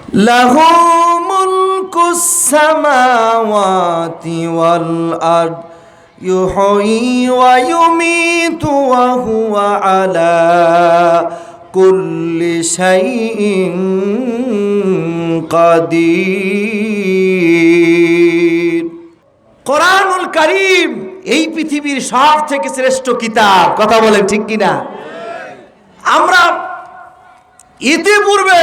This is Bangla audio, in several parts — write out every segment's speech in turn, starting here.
লাহু মুলকুস সামাওয়াতি ওয়াল আরদ ইউহয়ী ওয়া ইউমীতু ওয়া হুয়া আলা কুল্লি শাইইন কাদির। কোরআনুল কারীম এই পৃথিবীর সব থেকে শ্রেষ্ঠ কিতাব। কথা বলেন ঠিক কিনা? আমরা ইতিপূর্বে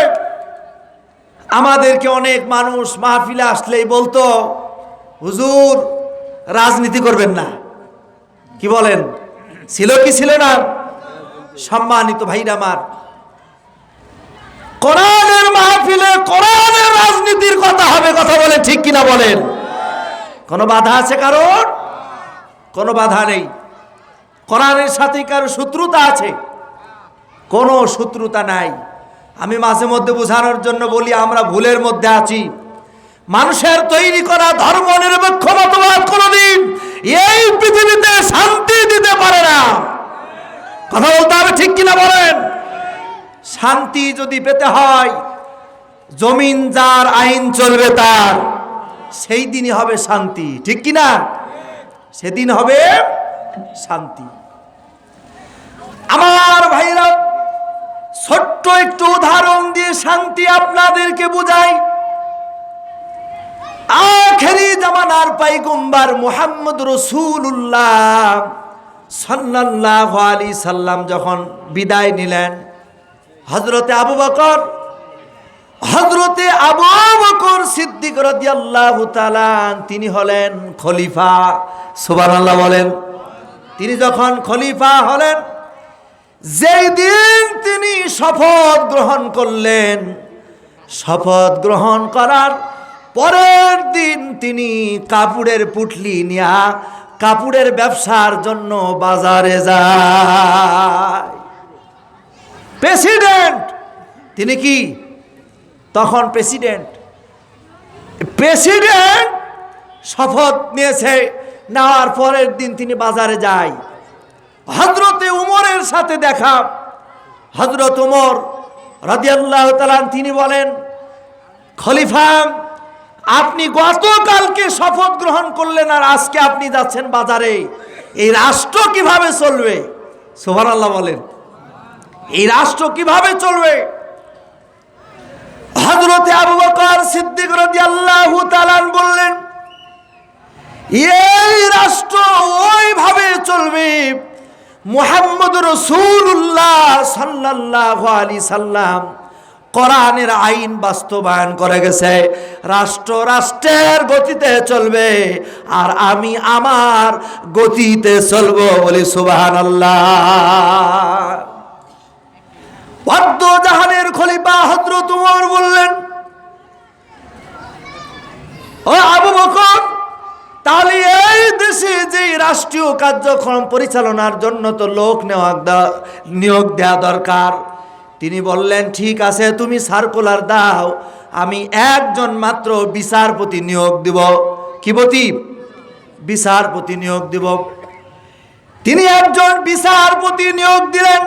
আমাদেরকে অনেক মানুষ মাহফিলে আসলেই বলতো, হুজুর রাজনীতি করবেন না। কি বলেন? ছিল কি ছিল না? সম্মানিত ভাইরা আমার, কোরআনের মাহফিলে কোরআনের রাজনীতির কথা হবে। কথা বলেন ঠিক কিনা বলেন? কোনো বাধা আছে কারোর? কোনো বাধা নেই। কোরআনের সাথে কারো শত্রুতা আছে? কোনো শত্রুতা নাই। আমি মাঝে মধ্যে বোঝানোর জন্য বলি, আমরা ভুলের মধ্যে আছি। মানুষের তৈরি করা ধর্ম নিরপেক্ষ মতবাদ কোনদিন এই পৃথিবীতে শান্তি দিতে পারে না। কথা বলতে হবে ঠিক কিনা বলেন? শান্তি যদি পেতে হয়, জমিন যার আইন চলবে তার, সেই দিনই হবে শান্তি। ঠিক কিনা? সেদিন হবে শান্তি। আমার ভাইরা, ছোট্ট একটু উদাহরণ দিয়ে শান্তি আপনাদেরকে বুঝাই। আখেরি জামানার পয়গম্বর মুহাম্মদ রাসূলুল্লাহ সাল্লাল্লাহু আলাইহি সাল্লাম যখন বিদায় নিলেন, হযরতে আবু বকর সিদ্দিক রাদিয়াল্লাহু তাআলা তিনি হলেন খলিফা। সুবহানাল্লাহ বলেন। তিনি যখন খলিফা হলেন, যেই দিন তিনি শপথ গ্রহণ করলেন, শপথ গ্রহণ করার পরের দিন তিনি কাপড়ের পুটলি নিয়ে কাপড়ের ব্যবসার জন্য বাজারে যায়। প্রেসিডেন্ট তিনি, কি তখন প্রেসিডেন্ট শপথ নিয়েছে, নেওয়ার পরের দিন তিনি বাজারে যায়। হযরতে উমরের সাথে দেখা। হযরত উমর রাদিয়াল্লাহু তাআলা তিনি বলেন, খলিফা আপনি গতকালকে শপথ গ্রহণ করলেন আর আজকে আপনি যাচ্ছেন বাজারে, এই রাষ্ট্র কিভাবে চলবে? সুবহানাল্লাহ বলেন। এই রাষ্ট্র কিভাবে চলবে? হযরতে আবু বকর সিদ্দিক রাদিয়াল্লাহু তাআলা বললেন, এই রাষ্ট্র ওইভাবে চলবে মুহাম্মদ রাসূলুল্লাহ সাল্লাল্লাহু আলাইহি সাল্লাম কোরআনের আইন বাস্তবায়ন করে গেছে। রাষ্ট্র রাষ্ট্রের গতিতে চলবে আর আমি আমার গতিতে চলবো। বলি সুবহানাল্লাহ। জাহানের খলিফা হযরত উমর বললেন, ও আবু বকর, তাহলে এই দেশে যে রাষ্ট্রীয় কার্যক্রম পরিচালনার জন্য তো লোক নিয়োগ দেওয়া দরকার। তিনি বললেন, ঠিক আছে, তুমি সার্কুলার দাও, আমি একজন মাত্র বিচারপতি নিয়োগ দিব। কি প্রতি? বিচারপতি নিয়োগ দিব। তিনি একজন বিচারপতি নিয়োগ দিলেন।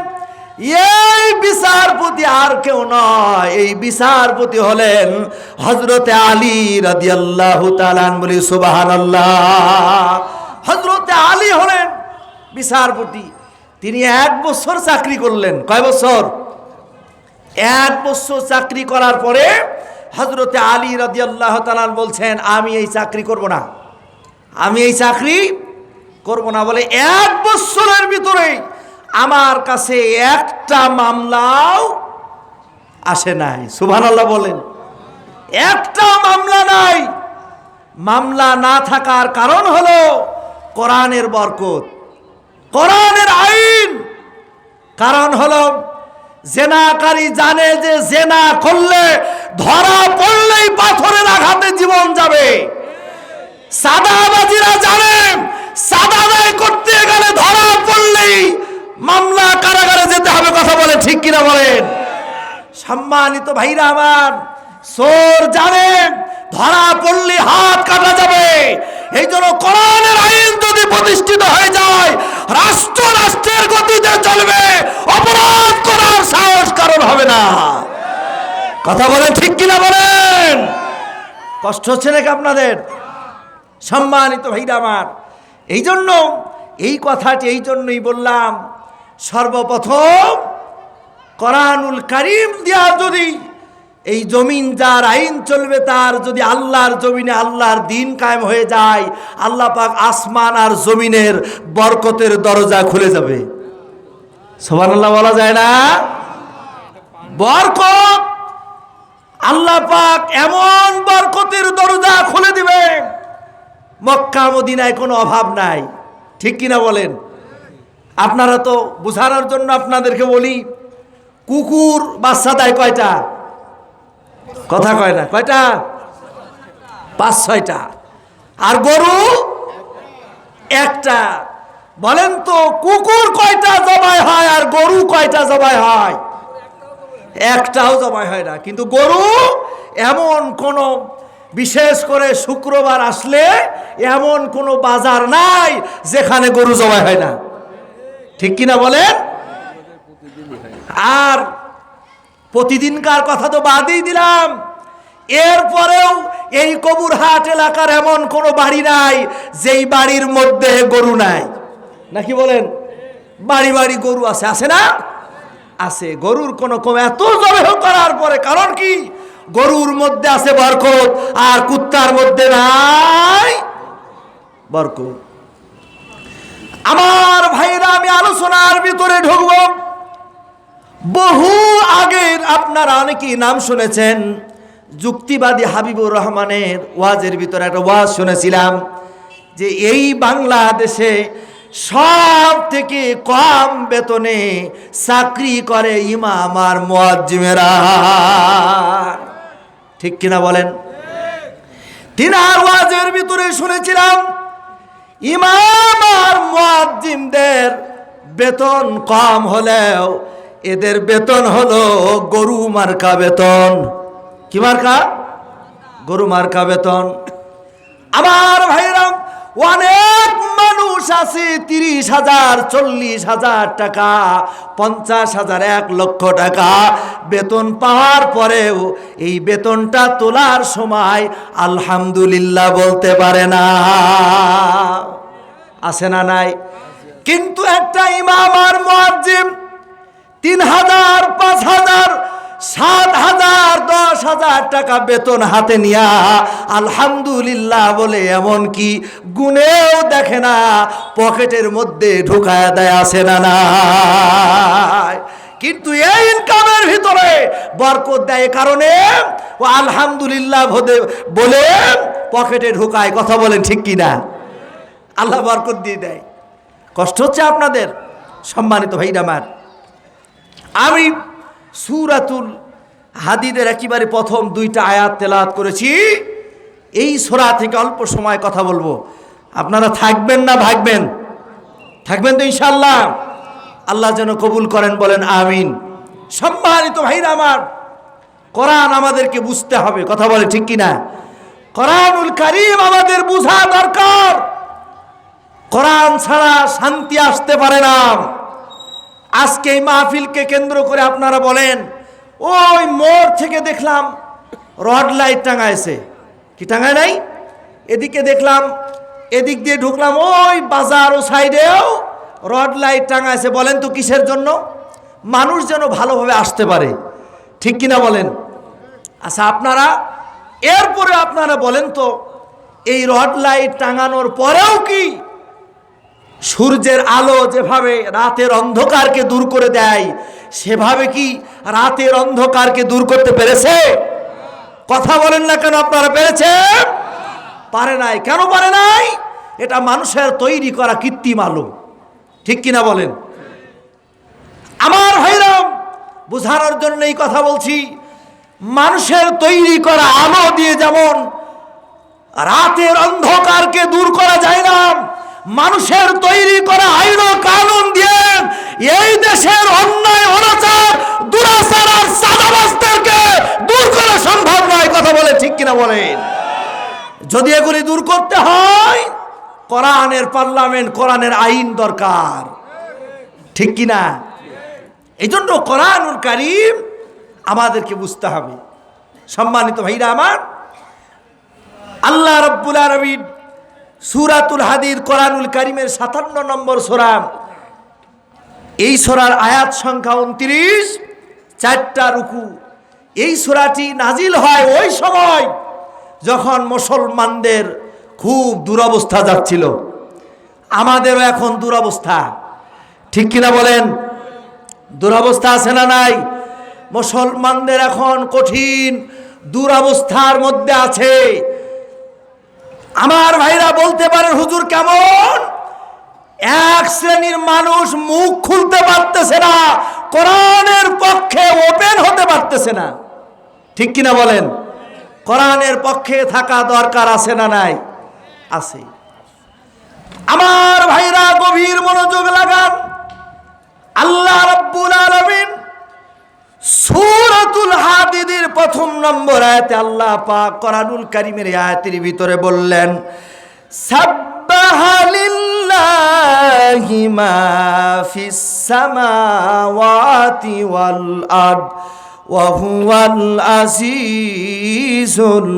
এই বিচারপতি আর কেউ নয়, এই বিচারপতি হলেন হযরতে আলী রাদিয়াল্লাহু তাআলা। বলি সুবহানাল্লাহ। হযরতে আলী হলেন বিচারপতি। তিনি 1 বছর চাকরি করলেন। কয় বছর? 1 বছর চাকরি করার পরে হযরতে আলী রাদিয়াল্লাহু তাআলা বলছেন, আমি এই চাকরি করব না, আমি এই চাকরি করব না। বলে 1 বছরের ভিতরে আমার কাছে একটা মামলাও আসে নাই। সুবহানাল্লাহ বলেন। একটা মামলা নাই। মামলা না থাকার কারণ হলো কোরআনের বরকত, কোরআনের আইন। কারণ হলো জেনাকারী জানে যে জেনা করলে ধরা পড়লেই পাথরের আঘাতে জীবন যাবে। সাদাবাজিরা জানে সাদাবাজি করতে গেলে ধরা পড়লেই মামলা, কারাগারে যেতে হবে। কথা বলে ঠিক কিনা বলেন? সম্মানিত ভাইরা আমার, চোর জানে ধরা পড়লে হাত কাটা যাবে। এই জন্য কোরআনের আইন যদি প্রতিষ্ঠিত হয়ে যায়, রাষ্ট্র রাষ্ট্রের গতিতে চলবে, অপরাধ করার সাহস কারণ হবে না। কথা বলেন ঠিক কিনা বলেন? কষ্ট হচ্ছে নাকি আপনাদের? সম্মানিত ভাইরা আমার, এই জন্য এই কথাটি এই জন্যই বললাম, সর্বপ্রথম কোরআনুল কারীম দিয়া যদি এই জমিন যার আইন চলবে, তার যদি আল্লাহর জমিনে আল্লাহর দিন কায়েম হয়ে যায়, আল্লাহ পাক আসমান আর জমিনের বরকতের দরজা খুলে যাবে। সুবহানাল্লাহ বলা যায় না? বরকত, আল্লাহ পাক এমন বরকতের দরজা খুলে দিবে, মক্কা মদিনায় কোনো অভাব নাই। ঠিক কিনা বলেন? আপনারা তো বোঝানোর জন্য আপনাদেরকে বলি, কুকুর বাচ্চা দেয় কয়টা? কথা কয় না, কয়টা? 5-6টা। আর গরু একটা। বলেন তো কুকুর কয়টা জবাই হয় আর গরু কয়টা জবাই হয়? একটাও জবাই হয় না। কিন্তু গরু এমন কোন, বিশেষ করে শুক্রবার আসলে এমন কোন বাজার নাই যেখানে গরু জবাই হয় না। ঠিক কিনা বলেন? আর প্রতিদিনকার কথা তো বাদই দিলাম, এরপরেও এই কবুরহাট এলাকার এমন কোনো বাড়ি নাই যেই বাড়ির মধ্যে গরু নাই। নাকি বলেন? বাড়ি বাড়ি গরু আছে, আছে না? আছে। গরুর কোনো কম, এত জবাই করার পরে কারণ কি? গরুর মধ্যে আছে বরকত, আর কুত্তার মধ্যে নাই বরকত। আমার ভাইরা, আমি আলোচনার ভিতরে ঢুকব। বহু আগের আপনারা অনেকেই নাম শুনেছেন, যুক্তিবাদী হাবিবুর রহমানের ওয়াজের ভিতরে একটা ওয়াজ শুনেছিলাম যে এই বাংলাদেশে সব থেকে কম বেতনে চাকরি করে ইমাম আর মুয়াজ্জিমেরা। ঠিক কিনা বলেন? তিনার ওয়াজের ভিতরে শুনেছিলাম ইমাম আর মুয়াজ্জিমদের বেতন কম হলেও এদের বেতন হলো গরু মার্কা বেতন। কি মার্কা? গরু মার্কা বেতন। আমার ভাইরা, অনেক মানুষ আছে 30,000, 40,000 টাকা, 50,000, 1 লক্ষ টাকা বেতন পাওয়ার পরেও এই বেতনটা তোলার সময় আলহামদুলিল্লাহ বলতে পারে না। আছে না নাই? কিন্তু একটা ইমাম আর মুয়াজ্জিম 3,000, 5,000, 7,000, 10,000 টাকা বেতন হাতে নিয়া আলহামদুলিল্লাহ বলে, এমন কি গুনেও দেখে না, পকেটের মধ্যে ঢুকায় দেয়। আছে না নাই? কিন্তু এই ইনকামের ভিতরে বরকত দেয় কারণে ও আলহামদুলিল্লাহ বলে পকেটে ঢুকায়। কথা বলেন ঠিক কিনা? আল্লাহ বরকত দিয়ে দেয়। কষ্ট হচ্ছে আপনাদের? সম্মানিত ভাইরা আমার, আমি সূরাতুল হাদিদের একেবারে প্রথম 2টা আয়াত তেলাওয়াত করেছি। এই সূরা থেকে অল্প সময় কথা বলবো। আপনারা থাকবেন না ভাগবেন? থাকবেন তো ইনশাআল্লাহ? আল্লাহ যেন কবুল করেন, বলেন আমিন। সম্মানিত ভাইরা আমার, কোরআন আমাদেরকে বুঝতে হবে। কথা বলে ঠিক কিনা? কোরআনুল কারীম আমাদের বোঝা দরকার। কোরআন ছাড়া শান্তি আসতে পারে না। আজকে এই মাহফিলকে কেন্দ্র করে আপনারা বলেন, ওই মোড় থেকে দেখলাম রড লাইট টাঙাইছে, কি টাঙায় নাই? এদিকে দেখলাম, এদিক দিয়ে ঢুকলাম, ওই বাজার ও সাইডেও রড লাইট টাঙাইছে। বলেন তো কিসের জন্য? মানুষ যেন ভালোভাবে আসতে পারে। ঠিক কিনা বলেন? আচ্ছা, আপনারা এরপরে আপনারা বলেন তো, এই রড লাইট টাঙানোর পরেও কি সূর্যের আলো যেভাবে রাতের অন্ধকারকে দূর করে দেয়, সেভাবে কি রাতের অন্ধকারকে দূর করতে পেরেছে? কথা বলেন না কেন? আপনারা পেরেছে? পারে নাই। কেন পারে নাই? এটা মানুষের তৈরি করা কৃত্রিম আলো। ঠিক কিনা বলেন? আমার ভাইরাম, বুঝানোর জন্য এই কথা বলছি। মানুষের তৈরি করা আলো দিয়ে যেমন রাতের অন্ধকারকে দূর করা যায় না, মানুষের তৈরি করা আইন ও কানুন দিয়ে এই দেশের অন্যায়, অনাচার, দুরাচার আর চাঁদাবাজদেরকে দূর করা সম্ভব নয়। কথা বলে ঠিক কিনা বলেন? যদি এগুলি দূর করতে হয়, কোরআনের পার্লামেন্ট, কোরআনের আইন দরকার। ঠিক কিনা? এই জন্য কোরআনুল কারীম আমাদেরকে বুঝতে হবে। সম্মানিত ভাইরা আমার, আল্লাহ রাব্বুল আলামিন সূরাতুল হাদীদ কোরআনুল কারীমের 57 নম্বর সূরা, এই সূরার আয়াত সংখ্যা 29, 4টা রুকু। এই সূরাটি নাজিল হয় ওই সময় যখন মুসলমানদের খুব দুরবস্থা যাচ্ছিল। আমাদেরও এখন দুরবস্থা, ঠিক কিনা বলেন? দুরবস্থা আছে না নাই? মুসলমানদের এখন কঠিন দুরবস্থার মধ্যে আছে। আমার ভাইরা বলতে পারেন, হুজুর কেমন? এক শ্রেণীর মানুষ মুখ খুলতে পারতেছে না, কোরআনের পক্ষে ওপেন হতে পারতেছে না, ঠিক কিনা বলেন? কোরআনের পক্ষে থাকা দরকার আছে না নাই? আছে। আমার ভাইরা গভীর মনোযোগ লাগান। আল্লাহ রাব্বুল আলামিন সূরাতুল হাদীদের 1 নম্বর আয়াতে আল্লাহ পাক কোরআনুল কারীমের আয়াতের ভিতরে বললেন, সাব্বাহা লিল্লাহি মা ফিস সামাওয়াতি ওয়াল আরদ ওয়া হুয়াল আজিজুল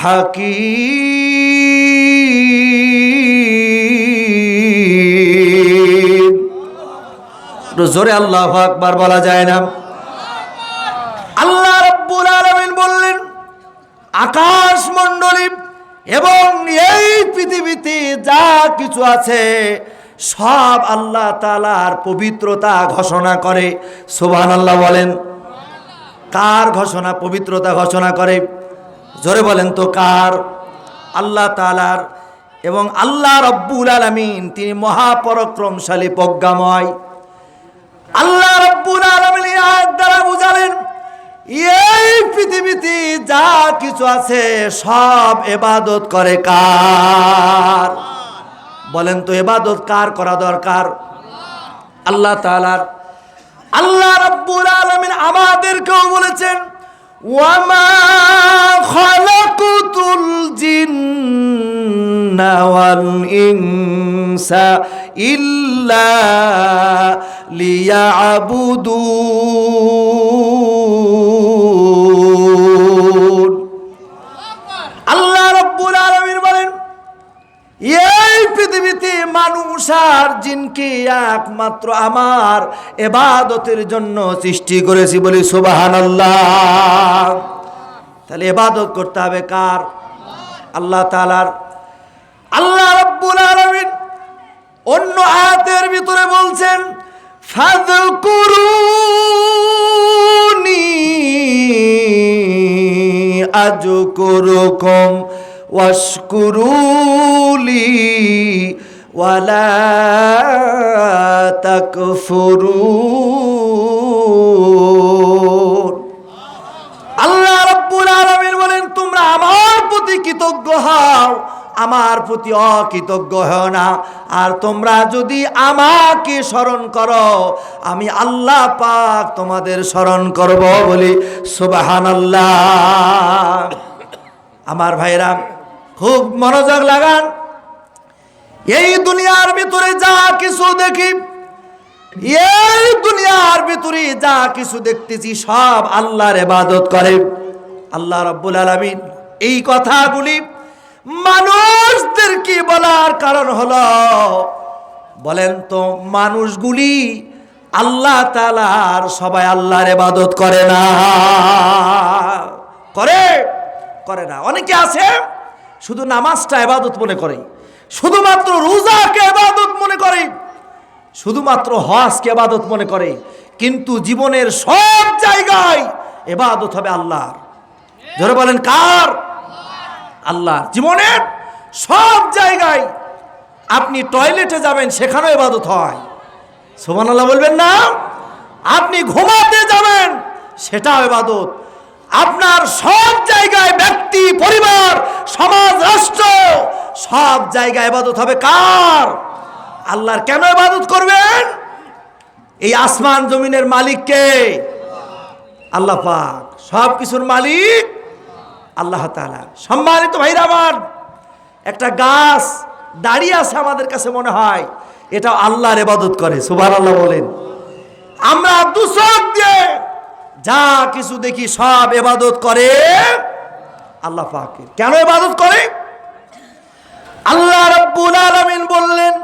হাকীম। জোরে আল্লাহু আকবার বলা যায় না? আল্লাহ রাব্বুল আলামিন বললেন, আকাশ মণ্ডলী এবং এই পৃথিবীতে যা কিছু আছে সব আল্লাহ তাআলার পবিত্রতা ঘোষণা করে। সুবহানাল্লাহ বলেন। কার ঘোষণা? পবিত্রতা ঘোষণা করে। জোরে বলেন তো কার? আল্লাহ তাআলার। এবং আল্লাহ রাব্বুল আলামিন তিনি মহাপরাক্রমশালী, প্রজ্ঞাময়। আল্লাহ রাব্বুল আলামিন এই আয়াত দ্বারা বুঝালেন, এই পৃথিবীতে যা কিছু আছে সব ইবাদত করে কার? বলেন তো ইবাদত কার করা দরকার? আল্লাহ তাআলার। আল্লাহ রাব্বুল আলামিন আমাদেরকেও বলেছেন, ওয়ামা খালাকুতুল জিন্না ওয়াল ইনসা ইল্লা লিয়াবুদুন। আল্লাহ রাব্বুল আলামিন বলেন, এই পৃথিবীতে মানুষ আর জিনকে একমাত্র আমার ইবাদতের জন্য সৃষ্টি করেছি, বলি সুবহানাল্লাহ। তাহলে ইবাদত করতে হবে কার? আল্লাহ তাআলার। আল্লাহ রাব্বুল আলামিন অন্য আয়াতের ভিতরে বলছেন, ফাযকুরুনি আযকুরুকুম ওয়াশকুরুলি ওয়ালা তাকফুরুন। আল্লাহ রাব্বুল আলামিন বলেন, তোমরা আমার প্রতি কৃতজ্ঞ হও, আমার প্রতি অকৃতজ্ঞ হও না। আর তোমরা যদি আমাকে স্মরণ করো, আমি আল্লাহ পাক তোমাদের স্মরণ করব, বলি সুবহানাল্লাহ। আমার ভাইরা খুব মনোযোগ লাগান। এই দুনিয়ার ভিতরে যা কিছু দেখি, এই দুনিয়ার ভিতরে যা কিছু দেখতেছি সব আল্লাহর ইবাদত করে। আল্লাহ রাব্বুল আলামিন এই কথাগুলি মানুষদেরকে বলার কারণ হলো, বলেন তো মানুষগুলি আল্লাহ তাআলার সবাই আল্লাহর ইবাদত করে না? করে? করে না। অনেকে আছে শুধু নামাজটা ইবাদত মনে করে, শুধুমাত্র রোজাকে ইবাদত মনে করে, শুধুমাত্র হজকে ইবাদত মনে করে, কিন্তু জীবনের সব জায়গায় ইবাদত হবে আল্লাহর। জোরে বলেন কার? আল্লাহ। জীবনের সব জায়গায়, আপনি টয়লেটে যাবেন সেখানেও ইবাদত হয়, সুবহানাল্লাহ বলবেন না? আপনি ঘুমাতে যাবেন সেটাও ইবাদত। আপনার সব জায়গায় ব্যক্তি, পরিবার, সমাজ, রাষ্ট্র সব জায়গায় ইবাদত হবে কার? আল্লাহর। কেন ইবাদত করবেন? এই আসমান জমিনের মালিক কে? আল্লাহ পাক। সব কিছুর মালিক আল্লাহ তাআলা। সম্মানিত ভাইরা আমার, একটা গাছ দাঁড়িয়ে আছে, আমাদের কাছে মনে হয় এটা আল্লাহর ইবাদত করে, সুবহানাল্লাহ বলেন। আমরা দুচোখ দিয়ে যা কিছু দেখি সব ইবাদত করে আল্লাহ পাকের। কেন ইবাদত করে? আলামিন বললেন,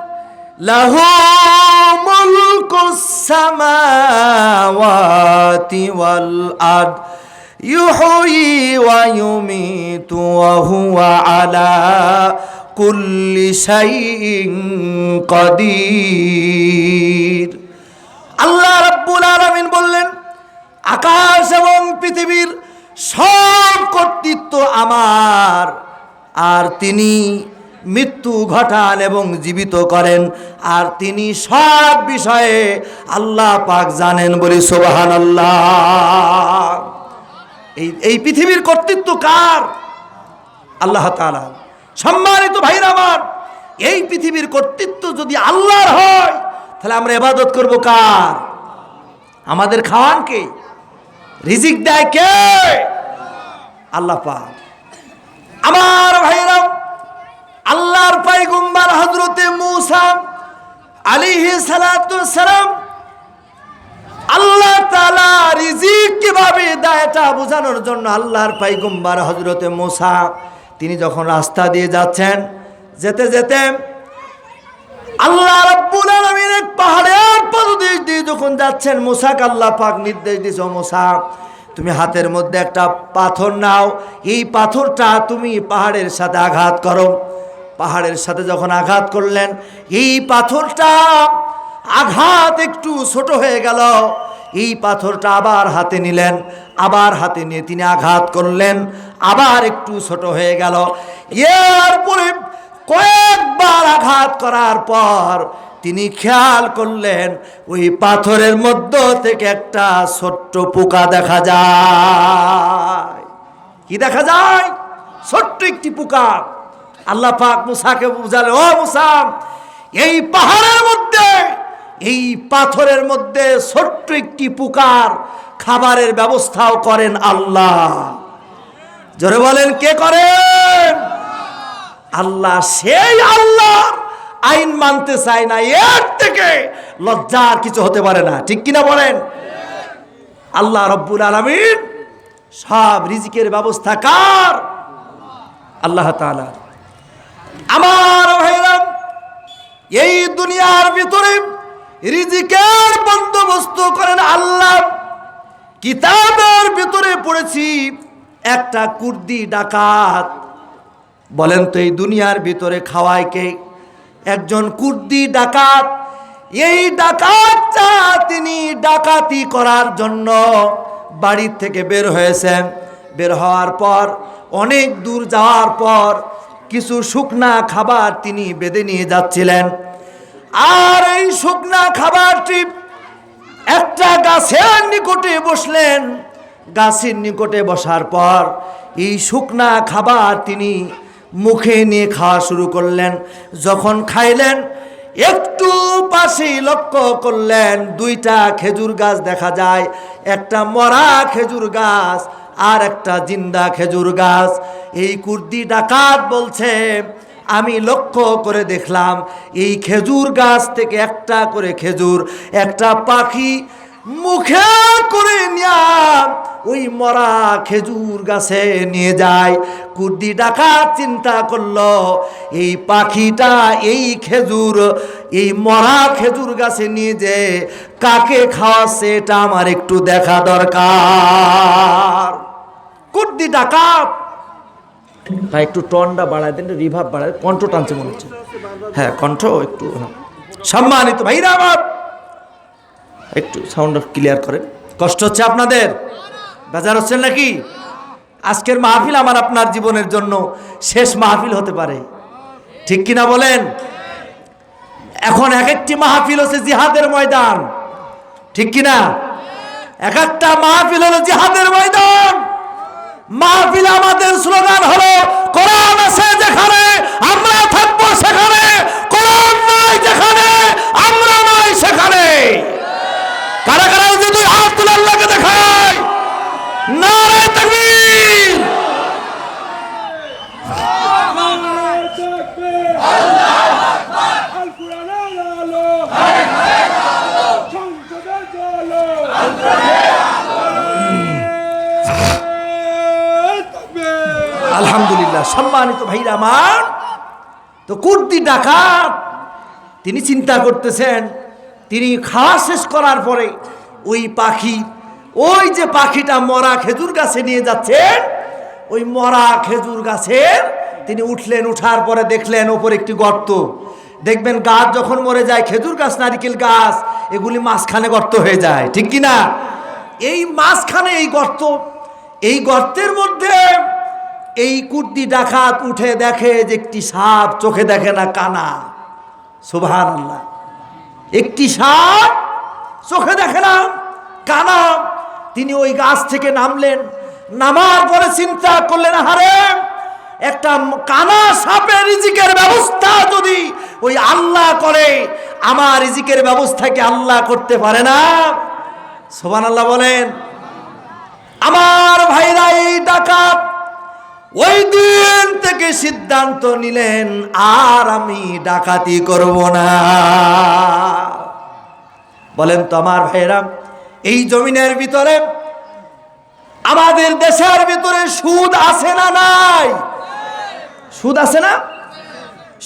লাহু মুলকুস সামাওয়াতি ওয়াল আরদ ইউহয়ি ওয়া ইউমীতু ওয়া হুয়া আলা কুল্লি শাইইন কাদির। আল্লাহ রাব্বুল আলামিন বললেন, আকাশ এবং পৃথিবীর সব কর্তৃত্ব আমার, আর তিনি মৃত্যু ঘটান এবং জীবিত করেন, আর তিনি সব বিষয়ে আল্লাহ পাক জানেন। বলি সুবহানাল্লাহ। এই পৃথিবীর কর্তৃত্ব কার? আল্লাহ তাআলা। সম্মানিত ভাইরা আমার, এই পৃথিবীর কর্তৃত্ব যদি আল্লাহর হয়, তাহলে আমরা ইবাদত করব কার? আমাদের খাওয়ান কে? রিজিক দেয় কে? আল্লাহ পাক। আমার ভাইরা, আল্লাহর পয়গম্বর হযরতে মূসা আলাইহিস সালাতু সালাম, আল্লাহ তাআলা রিজিক কিভাবে দেয় এটা বোঝানোর জন্য আল্লাহর পয়গম্বর হযরতে মূসা তিনি যখন রাস্তা দিয়ে যাচ্ছেন, যেতে যেতে আল্লাহ রাব্বুল আলামিন এক পাহাড়ের পদদেশ দিয়ে যখন যাচ্ছেন, মূসাকে আল্লাহ পাক নির্দেশ দিয়েছে, মূসা তুমি হাতের মধ্যে একটা পাথর নাও, এই পাথরটা তুমি পাহাড়ের সাথে আঘাত করো। পাহাড়ের সাথে যখন আঘাত করলেন, এই পাথরটা আঘাত একটু ছোট হয়ে গেল। এই পাথরটা আবার হাতে নিলেন, আবার হাতে নিয়ে তিনি আঘাত করলেন, আবার একটু ছোট হয়ে গেল। এরপরে কয়েকবার আঘাত করার পর তিনি খেয়াল করলেন, ওই পাথরের মধ্য থেকে একটা ছোট্ট পোকা দেখা যায়। কি দেখা যায়? ছোট্ট একটি পোকা। আল্লাহ পাক মূসাকে বুঝালেন, ও মূসা, এই পাহাড়ের মধ্যে, এই পাথরের মধ্যে ছোট্ট একটি পোকার খাবারের ব্যবস্থাও করেন আল্লাহ। জোরে বলেন, কে করেন? আল্লাহ। সেই আল্লাহ আইন মানতে চায় না, এর থেকে লজ্জার কিছু হতে পারে না। ঠিক কিনা বলেন? আল্লাহ রব্বুল আলামিন সব রিজিকের ব্যবস্থা কার? আল্লাহ তাআলা। আমার ভাইরা, এই দুনিয়ার ভিতরে রিজিকের বন্দোবস্ত করেন আল্লাহ। কিতাবের ভিতরে পড়েছি একটা কুর্দি ডাকাত। বলেন তো, এই দুনিয়ার ভিতরে খাওয়ায় কে? একজন কুর্দি ডাকাত। এই ডাকাতটা তিনি ডাকাতি করার জন্য বাড়ি থেকে বের হয়েছেন। বের হওয়ার পর, অনেক দূর যাওয়ার পর কিছু শুকনা খাবার তিনি বেঁধে নিয়ে যাচ্ছিলেন। আর এই শুকনা খাবারটি একটা গাছের নিকটে বসলেন। গাছের নিকটে বসার পর এই শুকনা খাবার তিনি মুখে নিয়ে খাওয়া শুরু করলেন। যখন খাইলেন, একটু পাশেই লক্ষ্য করলেন দুইটা খেজুর গাছ দেখা যায়, একটা মরা খেজুর গাছ আর একটা জিন্দা খেজুর গাছ। এই কুর্দি ডাকাত বলছে, আমি লক্ষ্য করে দেখলাম এই খেজুর গাছ থেকে একটা করে খেজুর একটা পাখি মুখে করে নিয়ে ওই মরা খেজুর গাছে নিয়ে যায়। কুর্দি ডাকাত চিন্তা করলো, এই পাখিটা এই খেজুর, এই মরা খেজুর গাছে নিয়ে যে কাকে খাওয়াচ্ছে এটা আমার একটু দেখা দরকার। কুর্দি ডাকাত তাই একটু টনটা বাড়ায় দেন, রিভাব বাড়ায়, কণ্ঠ টানছে মনে হচ্ছে। হ্যাঁ, কণ্ঠ একটু। সম্মানিত ভাইরা আমার, একটু সাউন্ড ক্লিয়ার করেন। কষ্ট হচ্ছে আপনাদের? বেজার হচ্ছেন নাকি? আজকের মাহফিল আমার আপনার জীবনের জন্য শেষ মাহফিল হতে পারে। ঠিক কিনা বলেন? এখন এক একটি মাহফিল হচ্ছে জিহাদের ময়দান। ঠিক কিনা? এক একটা মাহফিল হলো জিহাদের ময়দান। মাহফিল আমাদের স্লোগান হলো, কোরআন আছে যেখানে আমরা থাকবো সেখানে, কোরআন নাই যেখানে আমরা নাই সেখানে। কারা কারা যদি হাত তুলে আল্লাহকে দেখায়, নারে তাকবীর। আল্লাহু আকবার। আল কোরআনের আলো, সংসদের আলো, আলহামদুলিল্লাহ। সম্মানিত ভাইরা আমার, তো কুর্দি ডাকাত তিনি চিন্তা করতেছেন, তিনি খাওয়া শেষ করার পরে ওই পাখি, ওই যে পাখিটা মরা খেজুর গাছে নিয়ে যাচ্ছেন, ওই মরা খেজুর গাছের তিনি উঠলেন, উঠার পরে দেখলেন ওপর একটি গর্ত। দেখবেন গাছ যখন মরে যায়, খেজুর গাছ, নারিকেল গাছ, এগুলি মাঝখানে গর্ত হয়ে যায়, ঠিক কি না? এই মাঝখানে এই গর্ত, এই গর্তের মধ্যে এই কুর্দি ডাকাত উঠে দেখে যে একটি সাপ, চোখে দেখে না, কানা। সুবহানাল্লাহ, একটি সাপ, চোখে দেখে না, কানা। তিনি ওই গাছ থেকে নামলেন, নামার পরে চিন্তা করলেন, আরে একটা কানা সাপের রিজিকের ব্যবস্থা যদি ওই আল্লাহ করে, আমার রিজিকের ব্যবস্থা কি আল্লাহ করতে পারে না? সুবহানাল্লাহ বলেন। আমার ভাইরা, এই ডাকাত ওই দিন থেকে সিদ্ধান্ত নিলেন, আর আমি ডাকাতি করব না। বলেন তো আমার ভাইরা, এই জমিনের ভিতরে, আমাদের দেশের ভিতরে সুদ আছে না নাই? সুদ আছে না?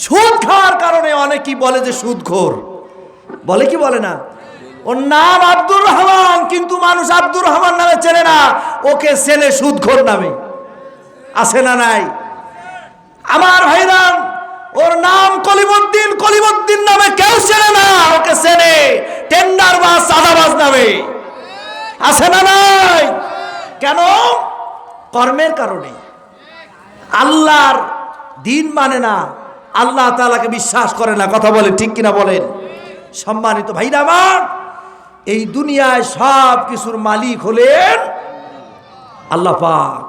সুদ খাওয়ার কারণে অনেকেই বলে যে সুদখোর, বলে কি বলে না? ওর নাম আব্দুর রহমান, কিন্তু মানুষ আব্দুর রহমান নামে চেনে না, ওকে চেনে সুদখোর নামে। আছে না নাই? আমার ভাইরা, ওর নাম কলিমুদ্দিন, কলিমুদ্দিন নামে কেউ চেনে না, ওকে চেনে টেন্ডারবাজ, চাঁদাবাজ নামে। আছে না নাই? কেন? কর্মের কারণে। আল্লাহর দিন মানে না, আল্লাহ তাআলাকে বিশ্বাস করে না। কথা বলে ঠিক কিনা বলেন? সম্মানিত ভাইরা আমার, এই দুনিয়ায় সব কিছুর মালিক হলেন আল্লাহ পাক।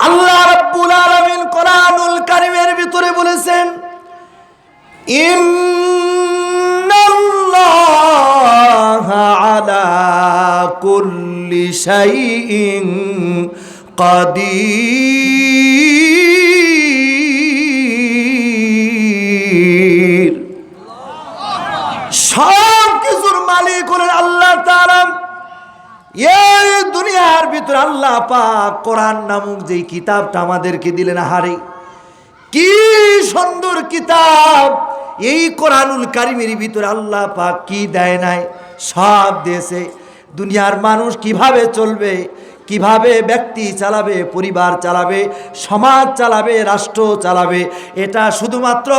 আল্লাহ রাব্বুল আলামিন কোরআনুল কারীমের ভিতরে বলেছেন, ইন্নাল্লাহা আলা কুল্লি শাইইন কাদির। সব কিছুর মালিক হলেন আল্লাহ তাআলা। এই দুনিয়ার ভিতরে আল্লাহ পাক কোরআন নামক যেই কিতাবটা আমাদেরকে দিলেন, আহারে কি সুন্দর কিতাব! এই কোরআনুল কারীমের ভিতরে আল্লাহ পাক কি দেয় নাই, সব দিয়েছে। দুনিয়ার মানুষ কিভাবে চলবে, কিভাবে ব্যক্তি চালাবে, পরিবার চালাবে, সমাজ চালাবে, রাষ্ট্র চালাবে, এটা শুধুমাত্র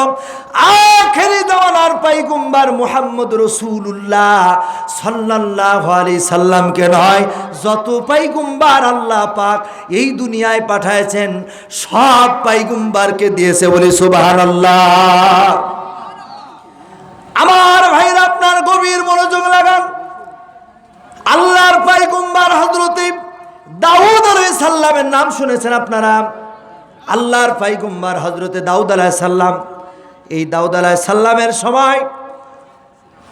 আখেরি জামানার পয়গম্বর মুহাম্মদ রাসূলুল্লাহ সাল্লাল্লাহু আলাইহি সাল্লামকে নয়, যত পয়গম্বর আল্লাহ পাক এই দুনিয়ায় পাঠাইছেন, সব পয়গম্বরকে দিয়েছে। বলি সুবহানাল্লাহ। আমার ভাইরা, আপনার গভীর মনোযোগ লাগান। আল্লাহর পয়গম্বর হযরত দাউদ আলাইহিস সালামের নাম শুনেছেন আপনারা? আল্লাহর পয়গম্বর হযরত দাউদ আলাইহিস সালাম, এই দাউদ আলাইহিস সালামের সময়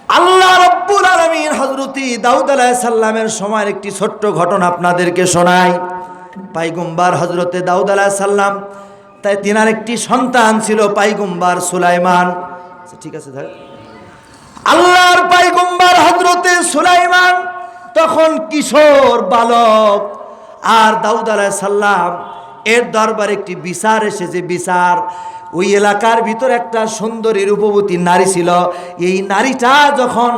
আল্লাহ রাব্বুল আলামিন হযরত দাউদ আলাইহিস সালামের সময়ের একটি ছোট্ট ঘটনা আপনাদেরকে শোনাই। পয়গম্বর হযরত দাউদ আলাইহিস সালাম, তাই তিনার একটি সন্তান ছিল পয়গম্বর সুলাইমান। ঠিক আছে স্যার। আল্লাহর পয়গম্বর হযরত সুলাইমান তখন কিশোর বালক, আর দাউদ আলাইহিস সালাম এর দরবারে একটি বিচার এসেছে। বিচার, ওই এলাকার ভিতর একটা সুন্দরী রূপবতী নারী ছিল। এই নারীটা যখন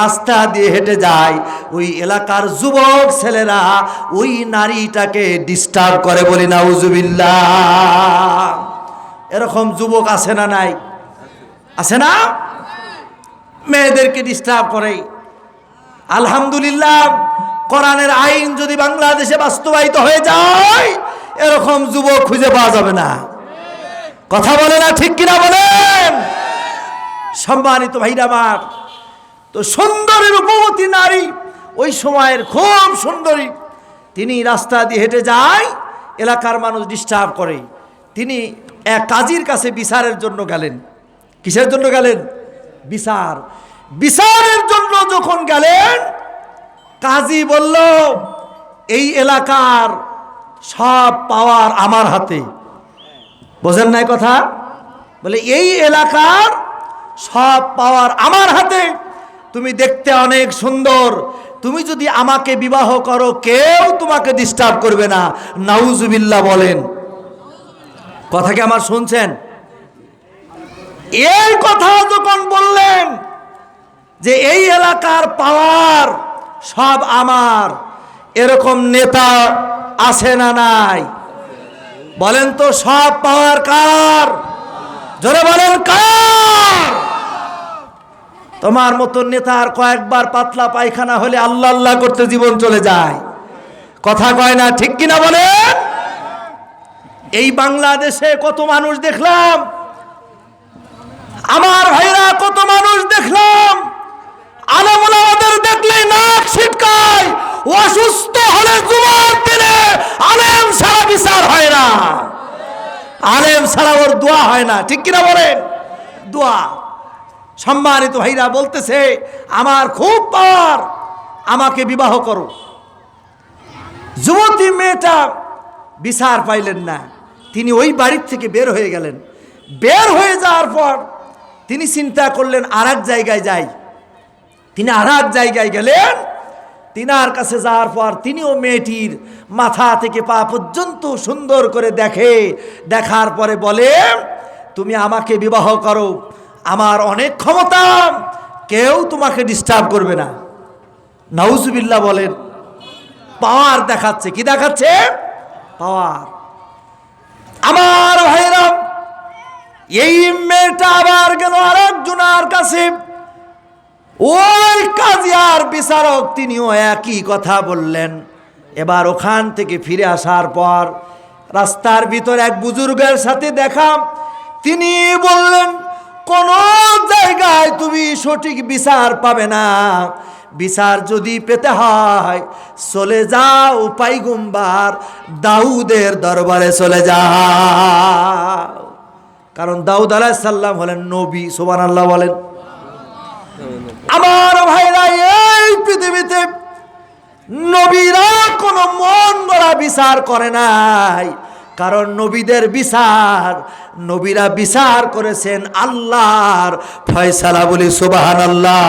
রাস্তা দিয়ে হেঁটে যায়, ওই এলাকার যুবক ছেলেরা ওই নারীটাকে ডিস্টার্ব করে। বলি নাউজুবিল্লাহ। এরকম যুবক আছে না নাই? আছে না? মেয়েদেরকে ডিস্টার্ব করে। আলহামদুলিল্লাহ, কোরআনের আইন যদি বাংলাদেশে বাস্তবায়িত হয়ে যায়, এরকম যুবক খুঁজে পাওয়া যাবে না। কথা বলে না, ঠিক কিনা বলেন? সম্মানিত ভাইরা আমার, তো সুন্দরী রূপবতী নারী, ওই সময়ের খুব সুন্দরী, তিনি রাস্তা দিয়ে হেঁটে যায়, এলাকার মানুষ ডিস্টার্ব করে। তিনি এক কাজীর কাছে বিচারের জন্য গেলেন। কিসের জন্য গেলেন? বিচার। বিচারের জন্য যখন গেলেন, কাজী বলল, এই এলাকার সব পাওয়ার আমার হাতে। বোঝেন নাই কথা? বলে এই এলাকার সব পাওয়ার আমার হাতে। তুমি দেখতে অনেক সুন্দর, তুমি যদি আমাকে বিবাহ করো, কেউ তোমাকে ডিস্টার্ব করবে না। নাউজুবিল্লাহ বলেন। কথা কি আমার শুনছেন? এই কথা যখন বললেন যে এই এলাকার পাওয়ার সব আমার, এরকম নেতা আছে না নাই? বলেন তো, সব পাওয়ার কার? জোরে বলেন কার? তোমার মতো নেতার কয়েকবার পাতলা পায়খানা হলে আল্লাহ আল্লাহ করতে জীবন চলে যায়। কথা কয় না, ঠিক কিনা বলেন? এই বাংলাদেশে কত মানুষ দেখলাম, আমার ভাইরা, কত মানুষ দেখলাম আলেমুল আমাদের দেখলেই নাক ছিটকায়, অসুস্থ হলে জুমার দিনে আলেম ছাড়া বিচার হয় না, আলেম ছাড়া ওর দোয়া হয় না, ঠিক কিনা বলেন? দোয়া। সম্মানিত ভাইরা, বলতেছে আমার খুব পাওয়ার, আমাকে বিবাহ করো। যুবতী মেয়েটা বিচার পাইলেন না, তিনি ওই বাড়ির থেকে বের হয়ে গেলেন। বের হয়ে যাওয়ার পর তিনি চিন্তা করলেন আর এক জায়গায় যাই। তিনি আর এক জায়গায় গেলেন। তিনার কাছে যাওয়ার পর তিনিও মেয়েটির মাথা থেকে পা পর্যন্ত সুন্দর করে দেখে। দেখার পরে বলে, তুমি আমাকে বিবাহ করো, আমার অনেক ক্ষমতা, কেউ তোমাকে ডিস্টার্ব করবে না। নাউজুবিল্লাহ বলেন। পাওয়ার দেখাচ্ছে। কি দেখাচ্ছে? পাওয়ার। আমার ভাইরা, এই মেয়েটা আবার গেল আরেকজনের কাছে। ওই কাজী আর বিচারক তিনিও একই কথা বললেন। এবার ওখান থেকে ফিরে আসার পর রাস্তার ভিতর এক বুজুর্গের সাথে দেখা। তিনি বললেন, কোন জায়গায় তুমি সঠিক বিচার পাবে না, বিচার যদি পেতে হয় চলে যাও পয়গম্বর দাউদের দরবারে চলে যাও। কারণ দাউদ আলাইহিস সালাম হলেন নবী। সুবহানাল্লাহ বলেন। আমার ভাইরা, এই পৃথিবীতে নবীরা কোনো মন গড়া বিচার করে নাই। কারণ নবীদের বিচার, নবীরা বিচার করেছেন আল্লাহর ফয়সালা। বলি সুবহানাল্লাহ।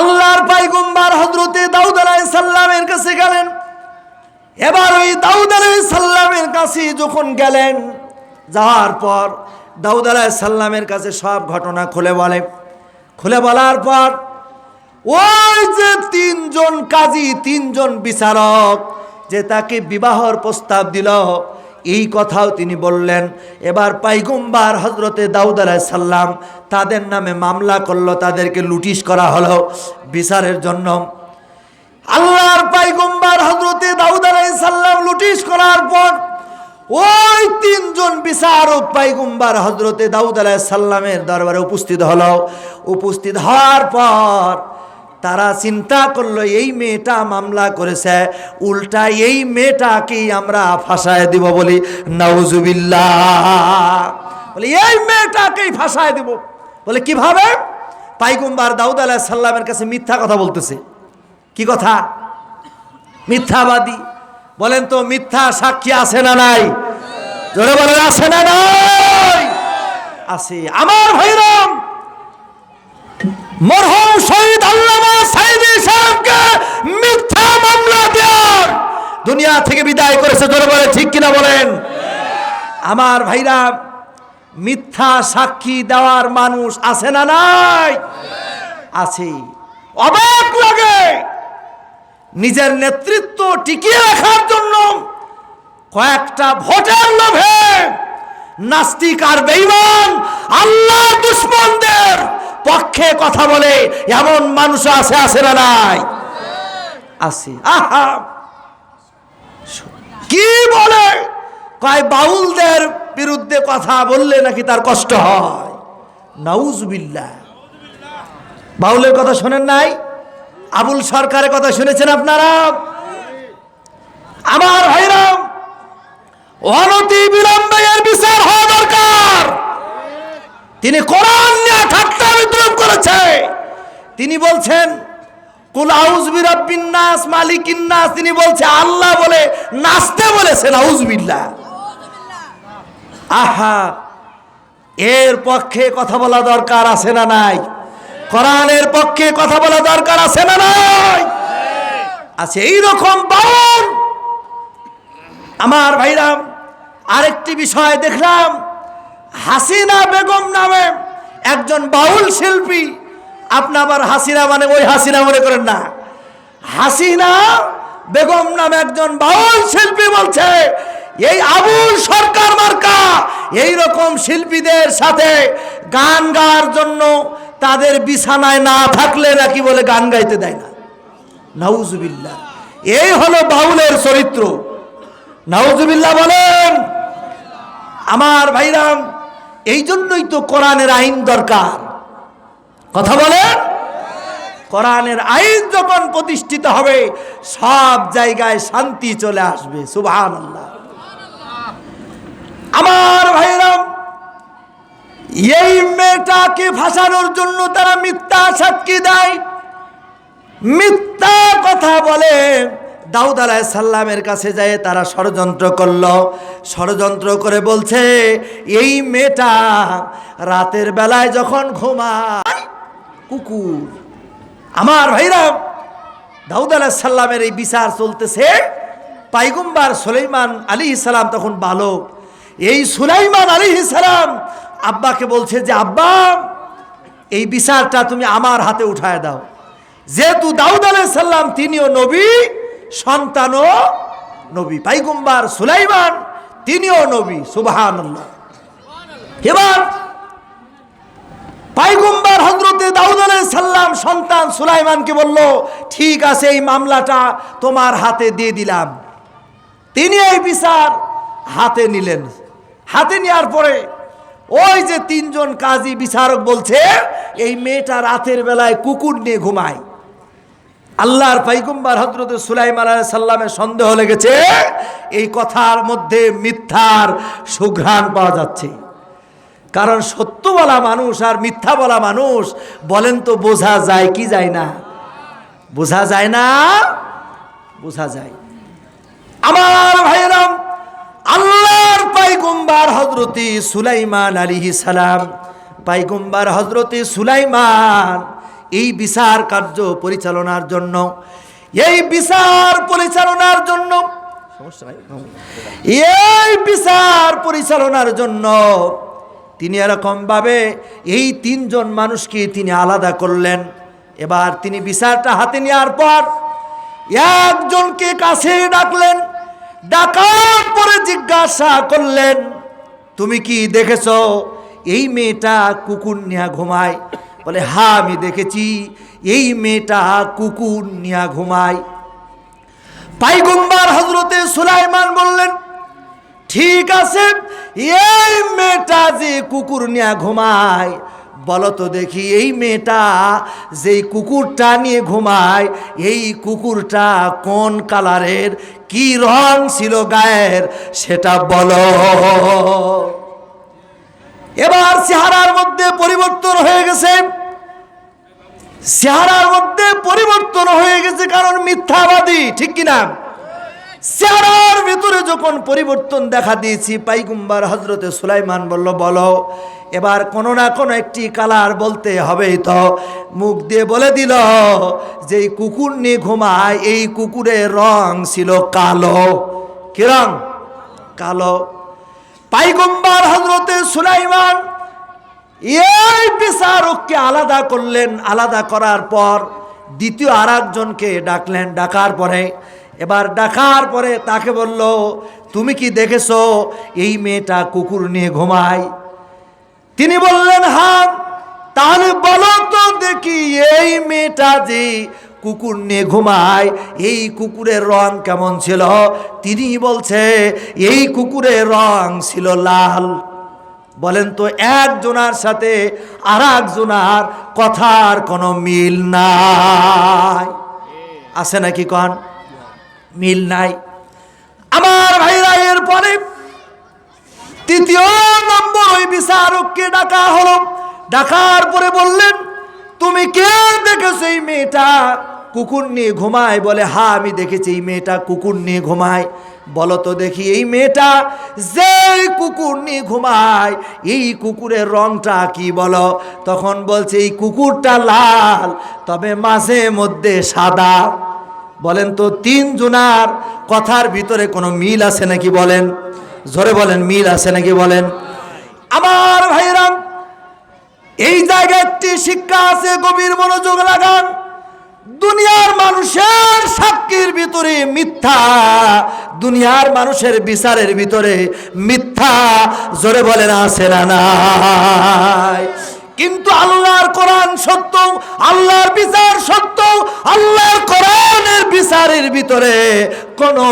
আল্লাহর পয়গম্বর হযরতে দাউদ আলাইহিস সালামের কাছে গেলেন। এবার ওই দাউদ আলাইহিস সালামের কাছে যখন গেলেন, যাওয়ার পর দাউদ আলাইহিস সালামের কাছে সব ঘটনা খুলে বলে। খুলে বলার পর ওই যে তিনজন কাজী, তিনজন বিচারক যে তাকে বিবাহর প্রস্তাব দিল, এই কথাও তিনি বললেন। এবার পয়গম্বর হযরতে দাউদ আলাইহিস সালাম তাদের নামে মামলা করলো, তাদেরকে লুটিশ করা হলো বিচারের জন্য। আল্লাহর পয়গম্বর হযরতে দাউদ আলাইহিস সালাম লুটিশ করার পর ওই তিনজন বিচারক পয়গম্বর হযরতে দাউদ আলাইহিস সালামের দরবারে উপস্থিত হলো। উপস্থিত হওয়ার পর তারা চিন্তা করলো, এই মেয়েটা মামলা করেছে, উল্টা এই মেয়েটাকেই আমরা ফাঁসায় দিব। বলি নাউজুবিল্লাহ। বলে এই মেয়েটাকেই ফাঁসায় দিব। বলে কিভাবে? পয়গম্বর দাউদ আলাইহিস সালামের কাছে মিথ্যা কথা বলতেছে। কি কথা? মিথ্যাবাদী। বলেন তো, মিথ্যা সাক্ষী আছে না নাই? জোরে বলেন, আছে না নাই? আছে। আমার ভাইরাম, মরহুম শহীদ আল্লামা সাইদি সাহেবকে মিথ্যা মামলা দিয়ে দুনিয়া থেকে বিদায় করেছে। জোরে বলে ঠিক কিনা বলেন? আমার ভাইরা, মিথ্যা সাক্ষী দেওয়ার মানুষ আছে না নাই? আছে। অবাক লাগে, নিজের নেতৃত্ব টিকিয়ে রাখার জন্য কয়েকটা ভোটের লোভে নাস্তিক আর বেঈমান আল্লাহর দুশমনদের পক্ষে কথা বলে এমন মানুষ আছে। আছে না নাই? আছে। আহা, কি বলে? কয় বাউলদের বিরুদ্ধে কথা বললে নাকি তার কষ্ট হয়। নাউজুবিল্লাহ। বাউলের কথা শোনেন নাই? আবুল সরকারের কথা শুনেছেন আপনারা? আমার ভাইরা, অনতি বিলম্বে এর বিচার হওয়া দরকার। তিনি কোরআন নিয়ে ঠাট্টা বিদ্রুপ করেছে। তিনি বলছেন কুল আউযু বিরাব্বিন নাস মালিকিন নাস, তিনি বলছে আল্লাহ বলে নাচতে বলেছে। নাউজুবিল্লাহ। আহা, এর পক্ষে কথা বলা দরকার আছে না নাই? কোরআনের পক্ষে কথা বলা দরকার আছে না নাই? আছে। এইরকম বাউল। আমার ভাইরা, আরেকটি বিষয় দেখলাম, হাসিনা বেগম নামে একজন বাউল শিল্পী, আপনি আবার হাসিনা মানে ওই হাসিনা মনে করেন না, হাসিনা বেগম নামে একজন বাউল শিল্পী বলছে এই আবুল সরকার মার্কা এই রকম শিল্পীদের সাথে গান গাওয়ার জন্য তাদের বিছানায় না থাকলে নাকি বলে গান গাইতে দেয় না। নাউজুবিল্লাহ, এই হলো বাউলের চরিত্র। নাউজুবিল্লাহ বলেন। আমার ভাইরাম, এই জন্যই তো কোরআনের আইন দরকার। কথা বলেন, কোরআনের আইন যখন প্রতিষ্ঠিত হবে সব জায়গায় শান্তি চলে আসবে। সুবহানাল্লাহ। আমার ভাইরাম, এই মেয়েটাকে ফাঁসানোর জন্য তারা মিথ্যা সাক্ষী দেয়, মিথ্যা কথা বলে। দাউদ আলাইহিস সালামের কাছে যায় তারা ষড়যন্ত্র করলো, ষড়যন্ত্র করে বলছে এই মেয়েটা রাতের বেলায় যখন ঘুমায় কুকুর। আমার ভাইরা, দাউদ আলাইহিস সালামের এই বিচার চলতেছে। পয়গম্বর সুলাইমান আলাইহিস সালাম তখন বালক। এই সুলাইমান আলাইহিস সালাম আব্বাকে বলছে যে আব্বা, এই বিচারটা তুমি আমার হাতে উঠায় দাও। যেহেতু দাউদ আলাইহিস সালাম তিনিও নবী, সন্তানও নবী, পয়গম্বর সুলাইমান তিনিও নবী। সুবহানাল্লাহ। এবার পয়গম্বর হযরতে দাউদ আলাইহিস সালাম সন্তান সুলাইমানকে বলল, ঠিক আছে এই মামলাটা তোমার হাতে দিয়ে দিলাম। তিনি এই বিচার হাতে নিলেন। হাতে নেওয়ার পরে ওই যে তিনজন কাজী বিচারক বলছে এই মেয়েটা রাতের বেলায় কুকুর নিয়ে ঘুমায়। আল্লাহর পয়গম্বর হযরত সুলাইমান আলাইহিস সালামের সন্দেহ লেগেছে, এই কথার মধ্যে মিথ্যার সুঘ্রাণ পাওয়া যাচ্ছে। কারণ সত্য বলা মানুষ আর মিথ্যা বলা মানুষ, বলেন তো বোঝা যায় কি যায় না? বোঝা যায় না? বোঝা যায়। আমার ভাইরা, আল্লাহর পয়গম্বর হযরতে সুলাইমান আলাইহিস সালাম, পয়গম্বর হযরতে সুলাইমান এই বিচার কার্য পরিচালনার জন্য, এই বিচার পরিচালনার জন্য, এই বিচার পরিচালনার জন্য তিনি এরকম ভাবে এই তিনজন মানুষকে তিনি আলাদা করলেন। এবার তিনি বিচারটা হাতে নেওয়ার পর একজনকে কাছে ডাকলেন, ডাকার পরে জিজ্ঞাসা করলেন, তুমি কি দেখেছো এই মেয়েটা কুকুর নিয়ে ঘুমায়? বলে হ্যাঁ আমি দেখেছি এই মেয়েটা কুকুর নিয়ে ঘুমায়। পয়গম্বর হযরতে সুলাইমান বললেন, ঠিক আছে এই মেয়েটা যে কুকুর নিয়ে ঘুমায়, বলো তো দেখি এই মেয়েটা যেই কুকুরটা নিয়ে ঘুমায় এই কুকুরটা কোন কালারের, কি রং ছিল গায়ের, সেটা বলো। এবার চেহারার মধ্যে পরিবর্তন হয়ে গেছে, চেহারার মধ্যে পরিবর্তন হয়ে গেছে, কারণ মিথ্যাবাদী, ঠিক কিনা? চেহারার ভিতরে যখন পরিবর্তন দেখা দিয়েছি, পয়গম্বর হযরতে সুলাইমান বলল বলো। এবার কোনো না কোনো একটি কালার বলতে হবেই তো। মুখ দিয়ে বলে দিল যে এই কুকুর নিয়ে ঘুমায়, এই কুকুরের রং ছিল কালো। কি রং? কালো। পয়গম্বর হযরতে সুলাইমান এই বিচারককে আলাদা করলেন। আলাদা করার পর দ্বিতীয় আরেকজনকে ডাকলেন। ডাকার পরে এবার ডাকার পরে তাকে বলল, তুমি কি দেখেছো এই মেয়েটা কুকুর নিয়ে ঘুমায়? তিনি বললেন হ্যাঁ। তাহলে বলো তো দেখি এই মেয়েটা যে কুকুর নিয়ে ঘুমায় এই কুকুরের রং কেমন ছিল? তিনি বলছে এই কুকুরের রং ছিল লাল। বলেন তো একজনার সাথে আর একজনার কথার কোনো মিল নাই, আছে নাকি? কন মিল নাই। আমার ভাইরা, এরপরে তৃতীয় নম্বর ওই বিচারককে ডাকা হলো। ডাকার পরে বললেন, তুমি কে দেখেছো এই মেয়েটা কুকুর নিয়ে ঘুমায়? বলে হ্যাঁ আমি দেখেছি এই মেয়েটা কুকুর নিয়ে ঘুমায়। বলো তো দেখি এই মেয়েটা যে কুকুর নিয়ে ঘুমায় এই কুকুরের রংটা কি বলো? তখন বলছে এই কুকুরটা লাল, তবে মাঝে মধ্যে সাদা। বলেন তো তিনজনার কথার ভিতরে কোনো মিল আছে নাকি? বলেন, জোরে বলেন, মিল আছে নাকি? বলেন। আমার ভাইরা, এই জায়গায় একটি শিক্ষা আছে, গভীর মনোযোগ লাগান। দুনিয়ার মানুষের সাক্ষীর ভিতরে মিথ্যা, দুনিয়ার মানুষের বিচারের ভিতরে মিথ্যা, জোরে বলেন আছে না নাই? কিন্তু আল্লাহর কোরআন সত্য, আল্লাহর বিচার সত্য, আল্লাহর কোরআনের বিচারের ভিতরে কোনো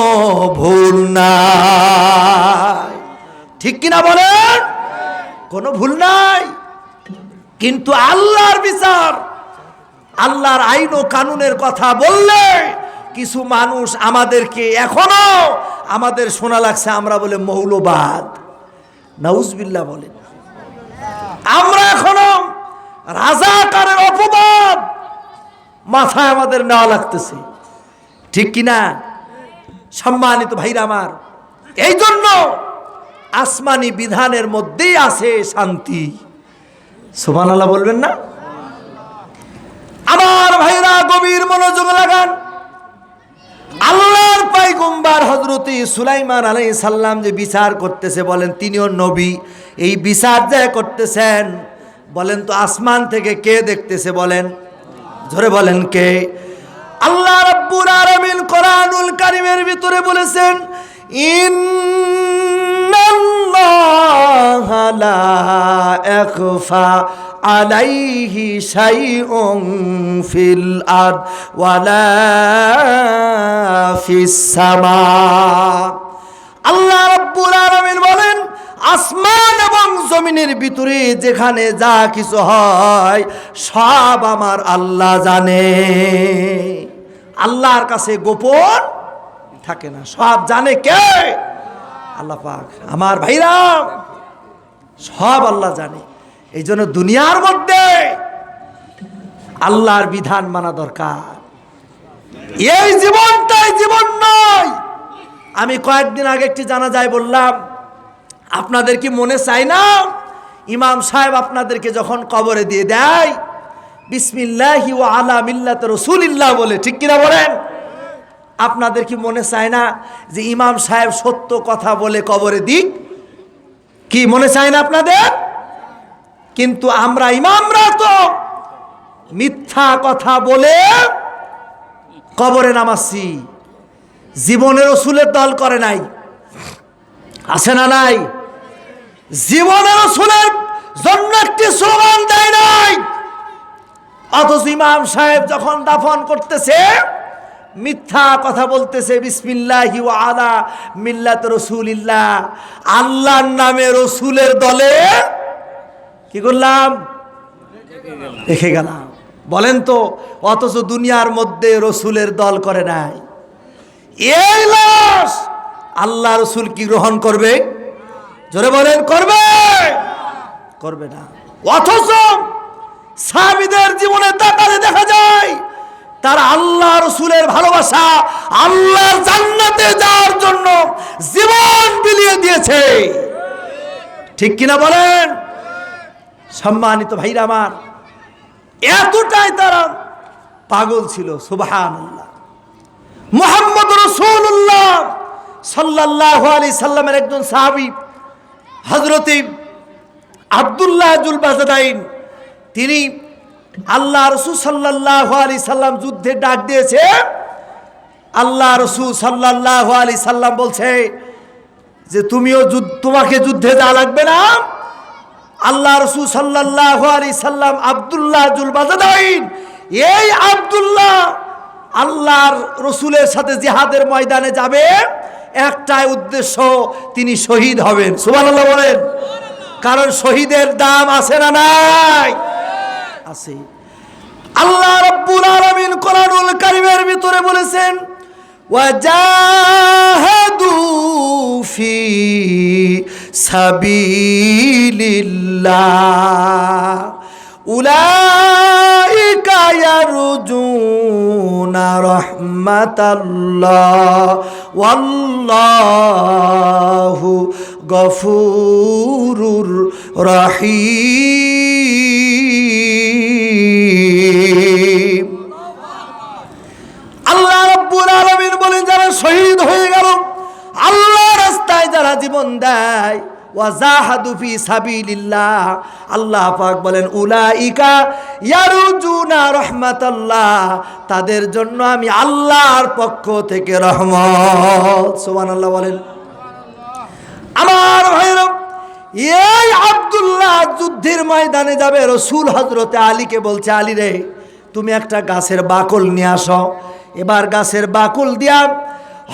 ভুল নাই। ঠিক কিনা বলেন? কোনো ভুল নাই। কিন্তু আল্লাহর বিচার, আল্লাহর আইন ও কানুনের কথা বললে কিছু মানুষ আমাদেরকে এখনো আমাদের শোনা লাগছে আমরা বলে মৌলবাদ, নাউজুবিল্লাহ বলেন। আমরা এখনো রাজাকারের অপবাদ মাথায় আমাদের নেওয়া লাগতেছে। ঠিক কিনা? সম্মানিত ভাইরা আমার, এই জন্য আসমানি বিধানের মধ্যেই আছে শান্তি। সুবহানাল্লাহ বলবেন না? আমার ভাইরা গভীর মনোযোগ লাগান। আল্লাহর পয়গম্বর হযরত সুলাইমান আলাইহিস সালাম যে বিচার করতেছে, বলেন তিনিও নবী, এই বিচার যে করতেছেন বলেন তো আসমান থেকে কে দেখতেছে? বলেন, জোরে বলেন কে? আল্লাহ রাব্বুল আলামিন কোরআনুল কারীমের ভিতরে বলেছেন, ইন্নাল্লাহা লা ইয়াখফা আলাইহি শাইউন ফিল আরদ ওয়ালা ফিস সামা। আল্লাহ রাব্বুল আলামিন বলেন, আসমান এবং জমিনের ভিতরে যেখানে যা কিছু হয় সব আমার আল্লাহ জানে। আল্লাহর কাছে গোপন থাকে না, সব জানে কে? আল্লাহ পাক। আমার ভাইরা, সব আল্লাহ জানে। এই জন্য দুনিয়ার মধ্যে আল্লাহর বিধান মানা দরকার। এই জীবনটাই জীবন নয়। আমি কয়েকদিন আগে একটি জানাজায় বললাম, আপনাদের কি মনে চাই না ইমাম সাহেব আপনাদেরকে যখন কবরে দিয়ে দেয় বিসমিল্লাহি ওয়া আলা মিল্লাতি রাসূলিল্লাহ বলে? ঠিক কিনা বলেন? আপনাদের কি মনে চায় না যে ইমাম সাহেব সত্য কথা বলে কবরে দিক? কি মনে চায় না আপনাদের? কিন্তু আমরা ইমামরা তো মিথ্যা কথা বলে কবরে নামাচ্ছি। জীবনে রাসূলের দল করে নাই, আছে না নাই? জীবনে রাসূলের জন্য একটি স্লোগান দেয় নাই। অথচ ইমাম সাহেব যখন দাফন করতেছে মিথ্যা কথা বলতেছে, বিসমিল্লাহি ওয়া আলা মিল্লাতি রাসূলিল্লাহ, আল্লাহর নামে রাসূলের দলে কি করলাম? রেখে গেলাম। বলেন তো, অথচ দুনিয়ার মধ্যে রাসূলের দল করে নাই। এই লাশ আল্লাহ রাসূল কি গ্রহণ করবে? জোরে বলেন, করবে? করবে না। অথচ সাহাবীদের জীবনে তাকালে দেখা যায় তারা আল্লাহ রাসূলের ভালোবাসা, আল্লাহর জান্নাতে যাওয়ার জন্য জীবন বিলিয়ে দিয়েছে। ঠিক কিনা বলেন? সম্মানিত ভাইরা আমার, এতটাই তারা পাগল ছিল। সুবহানাল্লাহ। মুহাম্মদ রাসূলুল্লাহ সাল্লাল্লাহু আলাইহি সাল্লামের একজন সাহাবী হযরত আব্দুল্লাহ জুল বাজদাইন, তিনি আল্লাহ রাসূল সাল্লাল্লাহু আলাইহি সাল্লাম যুদ্ধে ডাক দিয়েছে। আল্লাহ রাসূল সাল্লাল্লাহু আলাইহি সাল্লাম বলছে যে তোমাকে যুদ্ধে যাওয়া লাগবে না। আল্লাহ রাসূল সাল্লাল্লাহু আলাইহি সাল্লাম আব্দুল্লাহ জুল বাজদাইন, এই আব্দুল্লাহ আল্লাহর রাসূলের সাথে জিহাদের ময়দানে যাবে, একটাই উদ্দেশ্য, তিনি শহীদ হবেন। সুবহানাল্লাহ বলেন। কারণ শহীদের দাম আছে না নাই? আছে। আল্লাহ রাব্বুল আলামিন কোরআনুল কারীমের ভিতরে বলেছেন, ওয়াজাহাদু ফি সাবিলিল্লাহ উলাইকা ইয়ারজুনা রাহমাতাল্লাহ ওয়াল্লাহু গফুরুর রহিম। আল্লাহ রাব্বুল আলামিন বলেন, যারা শহীদ হয়ে গেল, আল্লাহ রাস্তায় যারা জীবন দেয়, ওয়া জাহাদু ফি সাবিলিল্লাহ, আল্লাহ পাক বলেন উলাইকা ইয়ারজুনা রাহমাতাল্লাহ, তাদের জন্য আমি আল্লাহর পক্ষ থেকে রহমত। সুবহানাল্লাহ বলেন। আমার ভাইরা, এই আব্দুল্লাহ যুদ্ধের ময়দানে যাবে, রাসূল হযরতে আলীকে বলছে, আলী রে তুমি একটা গাছের বাকল নিয়ে আসো। এবার গাছের বাকল দিয়া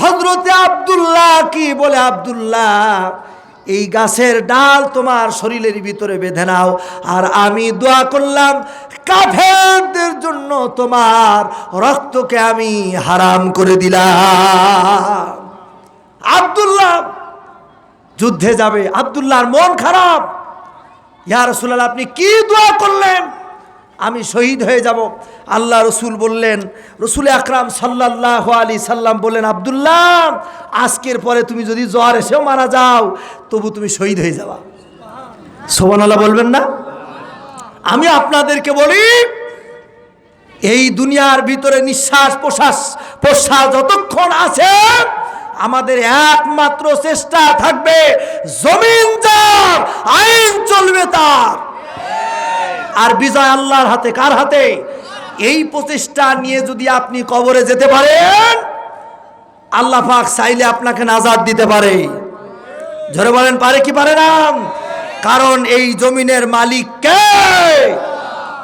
হযরতে আব্দুল্লাহ কি বলে, আব্দুল্লাহ এই গাছের ডাল তোমার শরীরের ভিতরে বেঁধে নাও, আর আমি দোয়া করলাম কাফেরদের জন্য তোমার রক্তকে আমি হারাম করে দিলাম। আব্দুল্লাহ যুদ্ধে যাবে, আব্দুল্লাহর মন খারাপ। ইয়া রাসূলুল্লাহ আপনি কি দোয়া করলেন? আমি শহীদ হয়ে যাব। আল্লাহ রসুল বললেন, রসুল আকরাম সাল্লাল্লাহু আলাইহি সাল্লাম বললেন, আব্দুল্লাহ আজকের পরে তুমি যদি জ্বর এসেও মারা যাও তবু তুমি শহীদ হয়ে যাবা। সুবহানাল্লাহ বলবেন না? আমি আপনাদেরকে বলি, এই দুনিয়ার ভিতরে নিঃশ্বাস প্রশ্বাস যতক্ষণ আছে আমাদের একমাত্র চেষ্টা থাকবে, জমিন যার আইন চলবে তার, আর বিজয় আল্লাহর হাতে। কার হাতে? এই প্রচেষ্টা নিয়ে যদি আপনি কবরে যেতে পারেন, আল্লাহ পাক চাইলে আপনাকে নাজাত দিতে পারে। জোরে বলেন পারে কি পারে না? কারণ এই জমিনের মালিক কে?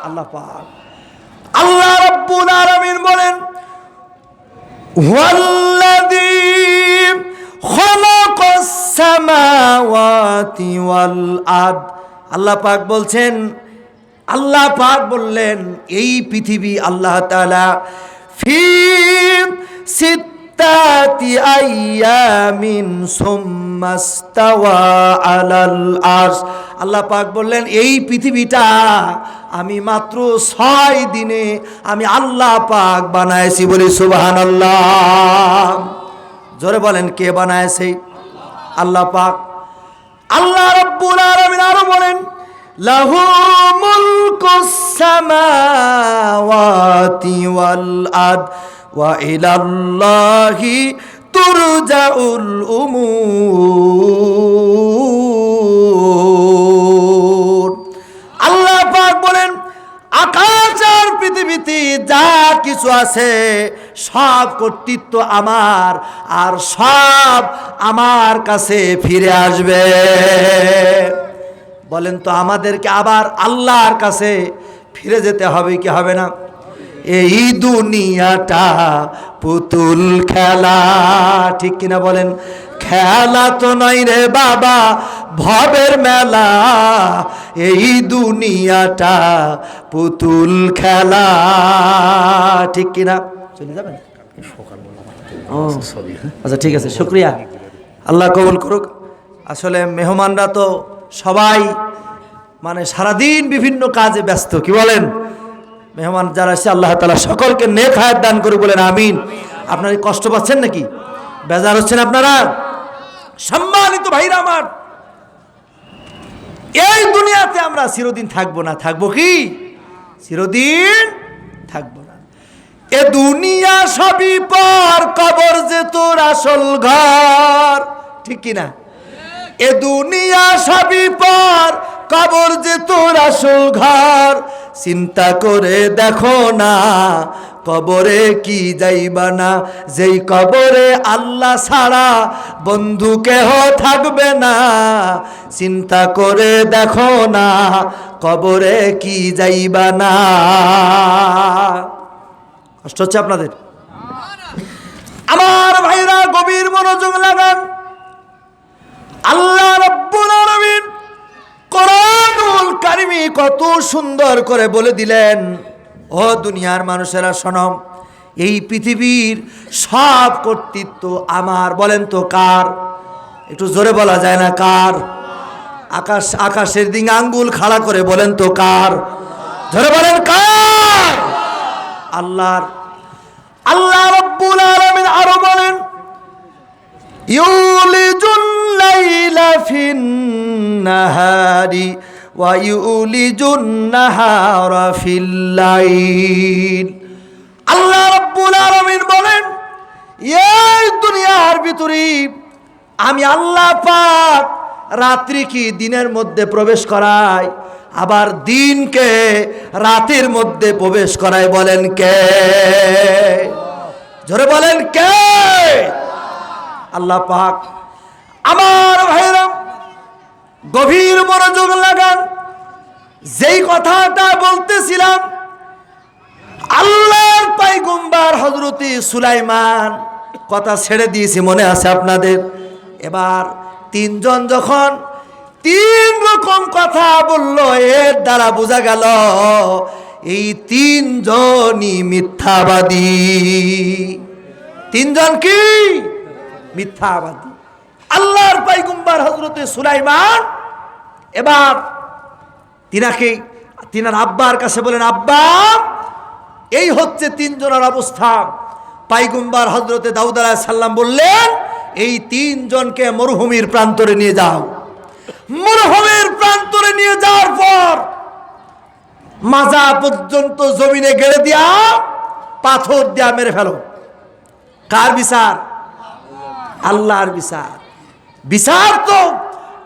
আল্লাহ পাক। আল্লাহ রাব্বুল আলামিন বলেন, হুয়াল্লাযী খালাকাস সামাওয়াতি ওয়াল আরদ। আল্লাহ পাক বলছেন, আল্লাহ পাক বললেন এই পৃথিবী আল্লাহ তাআলা ফি সিত্তাতি আইয়ামিন সুম্মাস্তাওয়া আলাল আরশ। আল্লাহ পাক বললেন এই পৃথিবীটা আমি মাত্র 6 দিনে আমি আল্লাহ পাক বানাইছি। বলি সুবহানাল্লাহ। জোরে বলেন কে বানাইছে? আল্লাহ পাক। আল্লাহ রাব্বুল আলামিন আরো বলেন, লাহু মুলকুস সামাওয়াতি ওয়াল আরদ ওয়া ইলাল্লাহি তুরজাউল উমুর। আল্লাহ পাক বলেন আকাশ আর পৃথিবীতে যা কিছু আছে সব কর্তৃত্ব আমার, আর সব আমার কাছে ফিরে আসবে। বলেন তো আমাদেরকে আবার আল্লাহর কাছে ফিরে যেতে হবে কি হবে না? এই দুনিয়াটা পুতুল খেলা, ঠিক কিনা বলেন? খেলা তো নয় রে বাবা, ভবের মেলা। এই দুনিয়াটা পুতুল খেলা, ঠিক কিনা? চলে যাবেন? আচ্ছা ঠিক আছে, শুকরিয়া, আল্লাহ কবুল করুক। আসলে মেহমানরা তো সবাই মানে সারাদিন বিভিন্ন কাজে ব্যস্ত, কি বলেন? মেহমান যারা আছে আল্লাহ তাআলা সকলকে নেক হায়াত দান করে, বলেন আমিন। আপনারা কষ্ট পাচ্ছেন নাকি? বেজার হচ্ছেন আপনারা? সম্মানিত ভাইরা আমার, এই দুনিয়াতে আমরা চিরদিন থাকবো না। থাকবো কি? চিরদিন থাকবো না। এ দুনিয়া সবই পর, কবর যে তোর আসল ঘর, ঠিক কিনা? এ দুনিয়া সবই পর, কবর যে তোর আসল ঘর। চিন্তা করে দেখো না কবরে কি যাইবা না, যেই কবরে আল্লাহ ছাড়া বন্ধু কেহ থাকবে না। চিন্তা করে দেখো না কবরে কি যাইবা না। কষ্ট হচ্ছে আপনাদের? আমার ভাইরা গভীর মনোযোগ লাগান। আল্লাহ রাব্বুল আলামিন কোরআনুল কারীমে কত সুন্দর করে বলে দিলেন, ও দুনিয়ার মানুষেরা শোনো, এই পৃথিবীর সব কর্তৃত্ব আমার। বলেন তো কার? একটু জোরে বলা যায় না কার? আকাশের দিকে আঙ্গুল খাড়া করে বলেন তো কার? জোরে বলেন কার? আল্লাহর। আল্লাহ রাব্বুল আলামিন আরো বলেন, ইউলিজুল লাইলা ফিন নাহারি ওয়া ইউলিজুন নাহারা ফিল লাইল। আল্লাহ রাব্বুল আলামিন বলেন এই দুনিয়ার ভিতরে আমি আল্লাহ পাক রাত্রি কি দিনের মধ্যে প্রবেশ করায়, আবার দিনকে রাতের মধ্যে প্রবেশ করায়। বলেন কে? জোরে বলেন কে? আল্লাহ পাক। আমার ভাইরা গভীর মনোযোগ লাগান। যেই কথাটা বলতেছিলাম, আল্লাহর পয়গম্বর হযরত সুলাইমান কথা ছেড়ে দিয়েছি, মনে আছে আপনাদের? এবার তিনজন যখন তিন রকম কথা বলল, এর দ্বারা বোঝা গেল এই তিনজনই মিথ্যাবাদী। তিনজন কি? মিথ্যাবাদী। আল্লাহর পয়গম্বর হযরত সুলাইমান এবার তিনার আব্বার কাছে বলেন, আব্বা এই হচ্ছে তিনজনের অবস্থা। পয়গম্বর হযরত দাউদ আলাইহিস সালাম বললেন, এই তিনজনকে মরুভূমির প্রান্তরে নিয়ে যাও। মরুভূমির প্রান্তরে নিয়ে যাওয়ার পর মাজা পর্যন্ত জমিনে গেড়ে দিয়া পাথর দিয়া মেরে ফেলো। কার বিচার? আল্লাহর বিচার। বিচার তো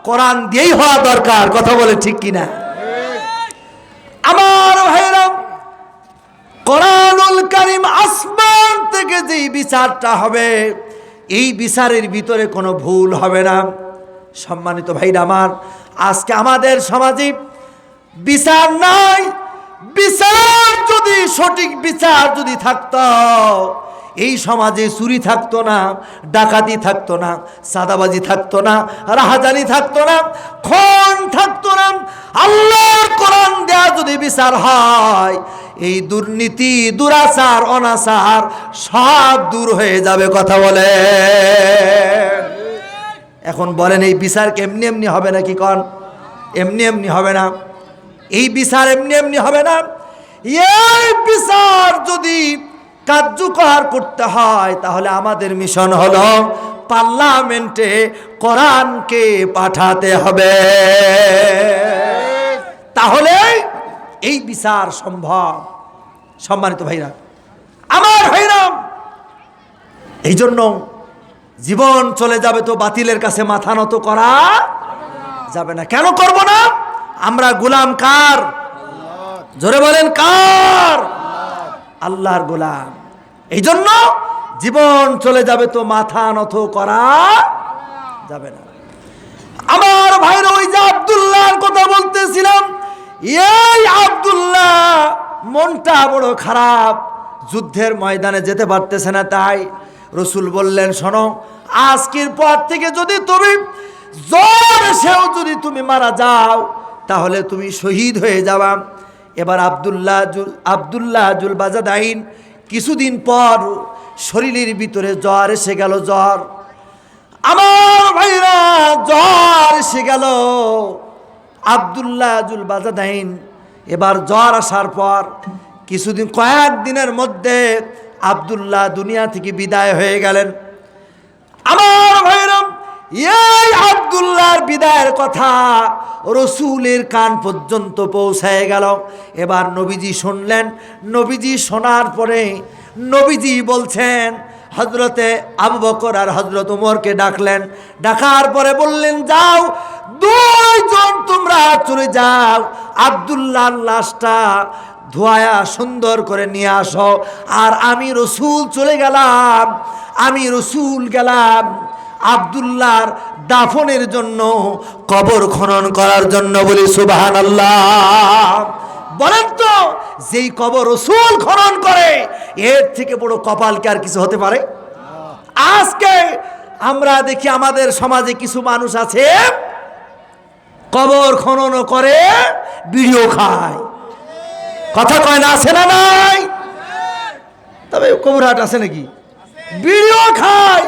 কোরআন দিয়েই হওয়া দরকার, কথা বলে ঠিক কিনা? আমার ভাইরা, কোরআনুল কারীম আসমান থেকে যেই বিচারটা হবে, এই বিচারের ভিতরে কোনো ভুল হবে না। সম্মানিত ভাইরা আমার, আজকে আমাদের সমাজে বিচার নাই। বিচার যদি সঠিক বিচার যদি থাকতো, এই সমাজে চুরি থাকতো না, ডাকাতি থাকতো না, সাদাবাজি থাকতো না, রাহাজানি থাকতো না, খুন থাকতো না। আল্লাহর কোরআন দেয়া যদি বিচার হয়, এই দুর্নীতি, দুরাচার, অনাচার সব দূর হয়ে যাবে। কথা বলে। এখন বলেন, এই বিচার এমনি এমনি হবে নাকি? কোন এমনি এমনি হবে না। এই বিচার এমনি এমনি হবে না। এই বিচার যদি কার্যকর করতে হয়, তাহলে আমাদের মিশন হলো পার্লামেন্টে কোরআনকে পাঠাতে হবে, তাহলে এই বিচার সম্ভব। সম্মানিত ভাইরা আমার, ভাইরা এই জন্য জীবন চলে যাবে তো বাতিলের কাছে মাথা নত করা যাবে না। কেন করব না? আমরা গোলাম কার? জোরে বলেন কার? আল্লাহর গোলাম। এই জন্য জীবন চলে যাবে তো মাথা নত করা যাবে না। আমার ভাইরা, ওই যে আব্দুল্লাহর কথা বলতেছিলাম, এই আব্দুল্লাহ মনটা বড় খারাপ, যুদ্ধের ময়দানে যেতে পারতেছে না। তাই রসুল বললেন, শোনো, আজকের পর থেকে যদি তুমি জ্বর এসেও যদি তুমি মারা যাও, তাহলে তুমি শহীদ হয়ে যাবা। এবার আব্দুল্লাহ জুলবাজাদাইন কিছুদিন পর শরীরের ভিতরে জ্বর এসে গেল। জ্বর, আমার ভাইরা, জ্বর এসে গেল আব্দুল্লাহ জুলবাজাদাইন। এবার জ্বর আসার পর কিছুদিন, কয়েকদিনের মধ্যে আব্দুল্লাহ দুনিয়া থেকে বিদায় হয়ে গেলেন। আমার ভাইরা, এই আব্দুল্লাহর বিদায়ের কথা রসুলের কান পর্যন্ত পৌঁছায় গেল। এবার নবীজি শুনলেন। নবীজি শোনার পরে নবীজি বলছেন, হযরতে আবু বকর আর হযরত ওমরকে ডাকলেন। ডাকার পরে বললেন, যাও দুইজন তোমরা চলে যাও, আব্দুল্লাহর লাশটা ধোয়া সুন্দর করে নিয়ে আসো। আর আমি রসুল চলে গেলাম, আমি রসুল গেলাম আব্দুল্লাহর দাফনের জন্য, কবর খনন করার জন্য। বলি সুবহানাল্লাহ। বলেন তো, যেই কবর রসুল খনন করে, এর থেকে বড় কপাল কি আর কিছু হতে পারে? আজকে আমরা দেখি আমাদের সমাজে কিছু মানুষ আছে, কবর খননও করে, বিড়িও খায়। কথা কয় না? আছে না নাই? তবে কবরহাট আছে নাকি? বিড়িও খায়,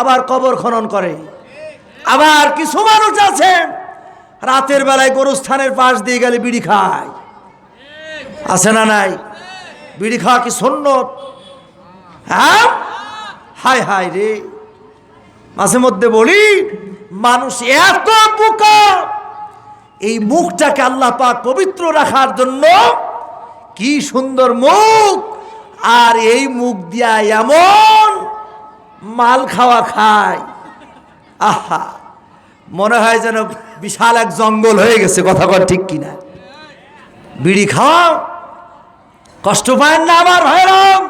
আবার কবর খনন করে। আবার কিছু মানুষ আছে রাতের বেলায় গরুস্থানের পাশ দিয়ে গেলে বিড়ি খায়। আছে না নাই? বিড়ি খাওয়া কি সুন্নত? হ্যাঁ, হায় হায় রে। মাঝে মধ্যে বলি, মানুষ এত বোকা, এই মুখটাকে আল্লাহ পাক পবিত্র রাখার জন্য কি সুন্দর মুখ, আর এই মুখ দিয়া এমন মাল খাওয়া খায়। আহা, মনে হয় যেন বিশাল এক জঙ্গল হয়ে গেছে, কথা কর ঠিক কিনা? বিড়ি খাও, কষ্ট পায় না আমার ভাইরাম?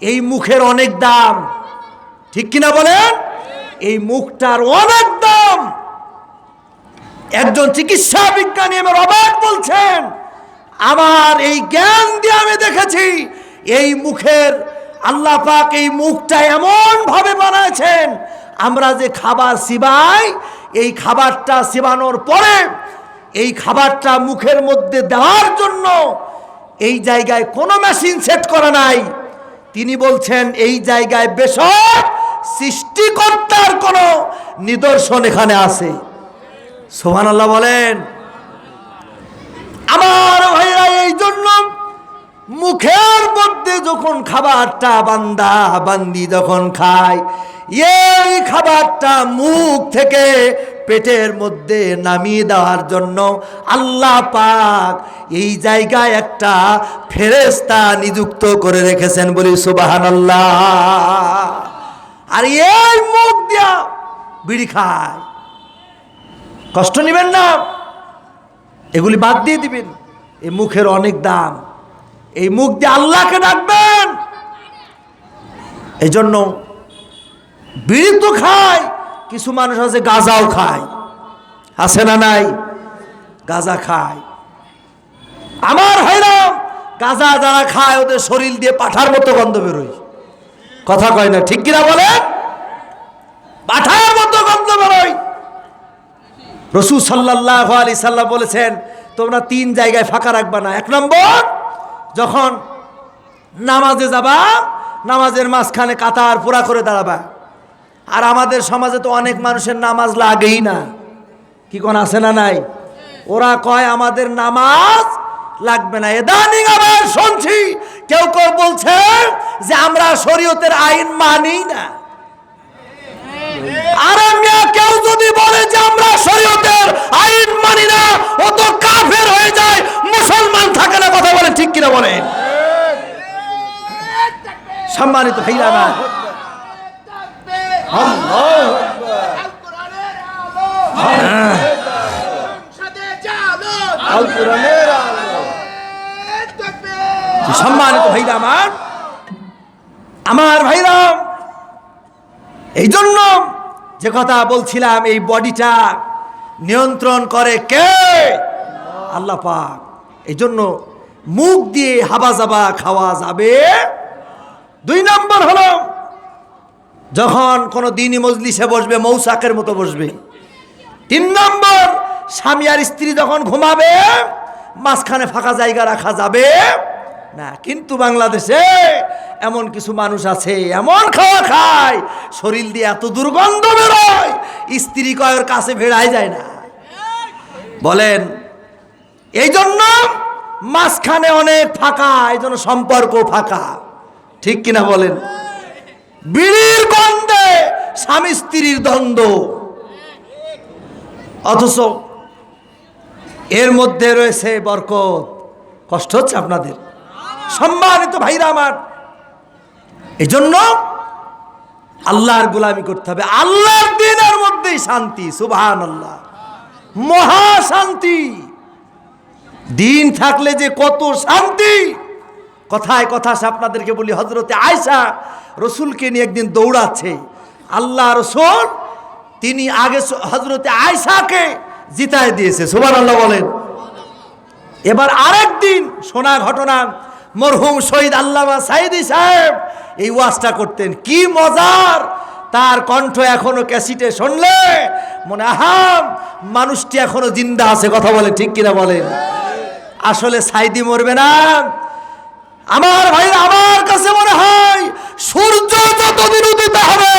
এই মুখের অনেক দাম, ঠিক কিনা বলেন? এই মুখটার অনেক দাম। একজন চিকিৎসা বিজ্ঞানী আমার অবাক বলছেন, আমার এই জ্ঞান দিয়ে আমি দেখেছি এই মুখের আল্লাহ পাক এই মুখটা এমন ভাবে বানাইছেন, আমরা যে খাবার চিবাই, এই খাবারটা চিবানোর পরে এই খাবারটা মুখের মধ্যে দেওয়ার জন্য এই জায়গায় কোনো মেশিন সেট করা নাই। তিনি বলছেন এই জায়গায় বেশক সৃষ্টিকর্তার কোনো নিদর্শন এখানে আছে। সুবহানাল্লাহ বলেন। আমার ভাইরা, এই জন্য মুখের মধ্যে যখন খাবারটা বান্দা বান্দি যখন খায়, এই খাবারটা মুখ থেকে পেটের মধ্যে নামিয়ে দেওয়ার জন্য আল্লাহ পাক এই জায়গায় একটা ফেরেশতা নিযুক্ত করে রেখেছেন, বলি সুবহানাল্লাহ। আর এই মুখ দিয়া বিড়ি খায়, কষ্ট নেবেন না, এগুলি বাদ দিয়ে দিবেন। এই মুখের অনেক দাম, এই মুখ দিয়ে আল্লাহকে ডাকবেন। এই জন্য বিড়ি তো খায়, কিছু মানুষ আছে গাঁজাও খায়, আছে না নাই? গাঁজা খায়। আমার ভাইরা, গাঁজা যারা খায় ওদের শরীর দিয়ে পাঠার মতো গন্ধ বেরোয়, কথা কয় না ঠিক কিনা বলেন? পাঠার মতো গন্ধ বেরোয়। রাসূল সাল্লাল্লাহু আলাইহি সাল্লাম বলেছেন, তোমরা 3 জায়গায় ফাঁকা রাখবা না। 1 নম্বর, যখন নামাজে যাবা, নামাজের মাঝখানে কাতার পুরা করে দাঁড়াবা। আর আমাদের সমাজে তো অনেক মানুষের নামাজ লাগেই না, কি কোন আছে না নাই? ওরা কয় আমাদের নামাজ লাগবে না। ইদানিং আবার শুনছি কেউ কেউ বলছে যে আমরা শরীয়তের আইন মানি না। আর কেউ যদি বলে যে আমরা শরীয়তের আইন মানি না, ও তো কাফের হয়ে যায়, মুসলমান থাকে না, কথা বলে ঠিক কিনা বলেন? সম্মানিত ভাইরা না, সম্মানিত ভাইরা আমার ভাইরা, এই জন্য যে কথা বলছিলাম, এই বডিটা নিয়ন্ত্রণ করে কে? আল্লাহ পাক। এই জন্য মুখ দিয়ে হাবা জাবা খাওয়া যাবে। 2 নম্বর হলো, যখন কোনো দিনই মজলিসে বসবে মৌসাকের মতো বসবে। 3 নম্বর, স্বামী আর স্ত্রী যখন ঘুমাবে মাঝখানে ফাঁকা জায়গা রাখা যাবে না। কিন্তু বাংলাদেশে এমন কিছু মানুষ আছে, এমন খাওয়া খায়, শরীর দিয়ে এত দুর্গন্ধ বেরোয়, স্ত্রী কয়ের কাছে ভেড়াই যায় না, বলেন। এই জন্য মাঝখানে অনেক ফাঁকা, এই জন্য সম্পর্ক ফাঁকা, ঠিক কিনা বলেন? বিড়ির গন্ধে স্বামী স্ত্রীর দ্বন্দ্ব, অথচ এর মধ্যে রয়েছে বরকত। কষ্ট হচ্ছে আপনাদের? সম্মানিত ভাইরা আমার, এই জন্য আল্লাহর গোলামি করতে হবে। আল্লাহর দ্বীনের মধ্যেই শান্তি, সুবহানাল্লাহ, মহা শান্তি। দিন থাকলে যে কত শান্তি, কথায় কথা আপনাদেরকে বলি। হযরতে আয়েশা রসুলকে নিয়ে একদিন দৌড়াচ্ছে, আল্লাহ রসুল তিনি আগে হযরতে আয়েশাকে জিতায় দিয়েছে, সুবহানাল্লাহ বলেন। এবার আরেকদিন শোনা ঘটনা, মরহুম শহীদ আল্লামা সাইদি সাহেব এই ওয়াজটা করতেন, কি মজার! তার কণ্ঠ এখনো ক্যাসেটে শুনলে মনে আহাম মানুষটি এখনো জিন্দা আছে, কথা বলে ঠিক কিনা বলেন? আসলে সাইদি মরবে না আমার ভাইরা। আমার কাছে মনে হয় সূর্য যতদিন উদিত হবে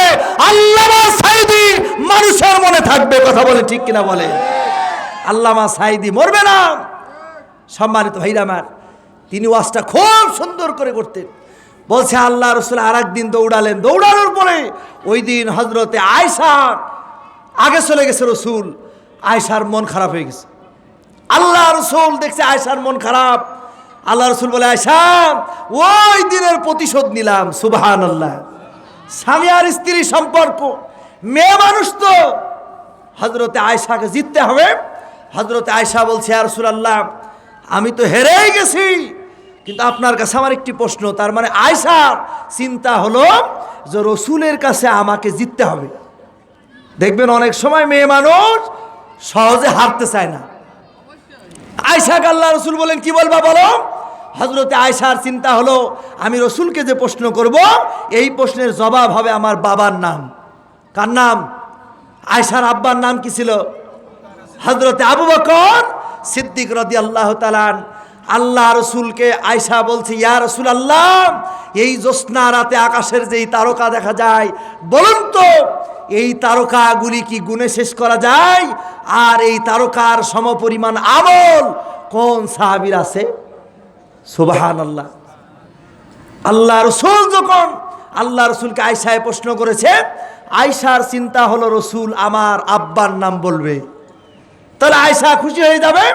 আল্লামা সাইদি মানুষের মনে থাকবে, কথা বলে ঠিক কিনা বলে? আল্লামা সাইদি মরবে না। সম্মানিত ভাইরা আমার, তিনি ওয়াজটা খুব সুন্দর করে করতেন। বলছে আল্লাহ রসুল আর একদিন দৌড়ালেন, দৌড়ানোর পরে ওই দিন হযরতে আয়েশা আগে চলে গেছে। রসুল, আয়েশার মন খারাপ হয়ে গেছে। আল্লাহ রসুল দেখছে আয়েশার মন খারাপ। আল্লাহ রসুল বলে, আয়েশা ওই দিনের প্রতিশোধ নিলাম। সুবহানাল্লাহ। স্বামী আর স্ত্রী সম্পর্ক, মেয়ে মানুষ তো হযরতে আয়েশাকে জিততে হবে। হযরতে আয়েশা বলছে, ইয়া রাসূলুল্লাহ, আমি তো হেরেই গেছি, কিন্তু আপনার কাছে আমার একটি প্রশ্ন। তার মানে আয়েশার চিন্তা হলো যে রসুলের কাছে আমাকে জিততে হবে। দেখবেন অনেক সময় মেয়ে মানুষ সহজে হারতে চায় না। আয়েশাকে আল্লাহ রসুল বলেন, কি বলবা বলো। হযরতে আয়েশার চিন্তা হলো, আমি রসুলকে যে প্রশ্ন করব, এই প্রশ্নের জবাব হবে আমার বাবার নাম। কার নাম? আয়েশার আব্বার নাম কি ছিল? হযরতে আবু বকর সিদ্দিক রাদিয়াল্লাহু তাআলা। আল্লাহ রসুলকে আয়েশা বলছে, ইয়া রাসূলুল্লাহ, এই জ্যোৎস্না রাতে আকাশের যেই তারকা দেখা যায়, বলুন তো এই তারকাগুলি কি গুণে শেষ করা যায়? আর এই তারকার সমপরিমাণ আমল কোন সাহাবীর আছে? সুবহানাল্লাহ। আল্লাহ রসুল যখন আল্লাহ রসুলকে আয়েশায় প্রশ্ন করেছে, আয়েশার চিন্তা হলো রসুল আমার আব্বার নাম বলবে, তাহলে আয়েশা খুশি হয়ে যাবে।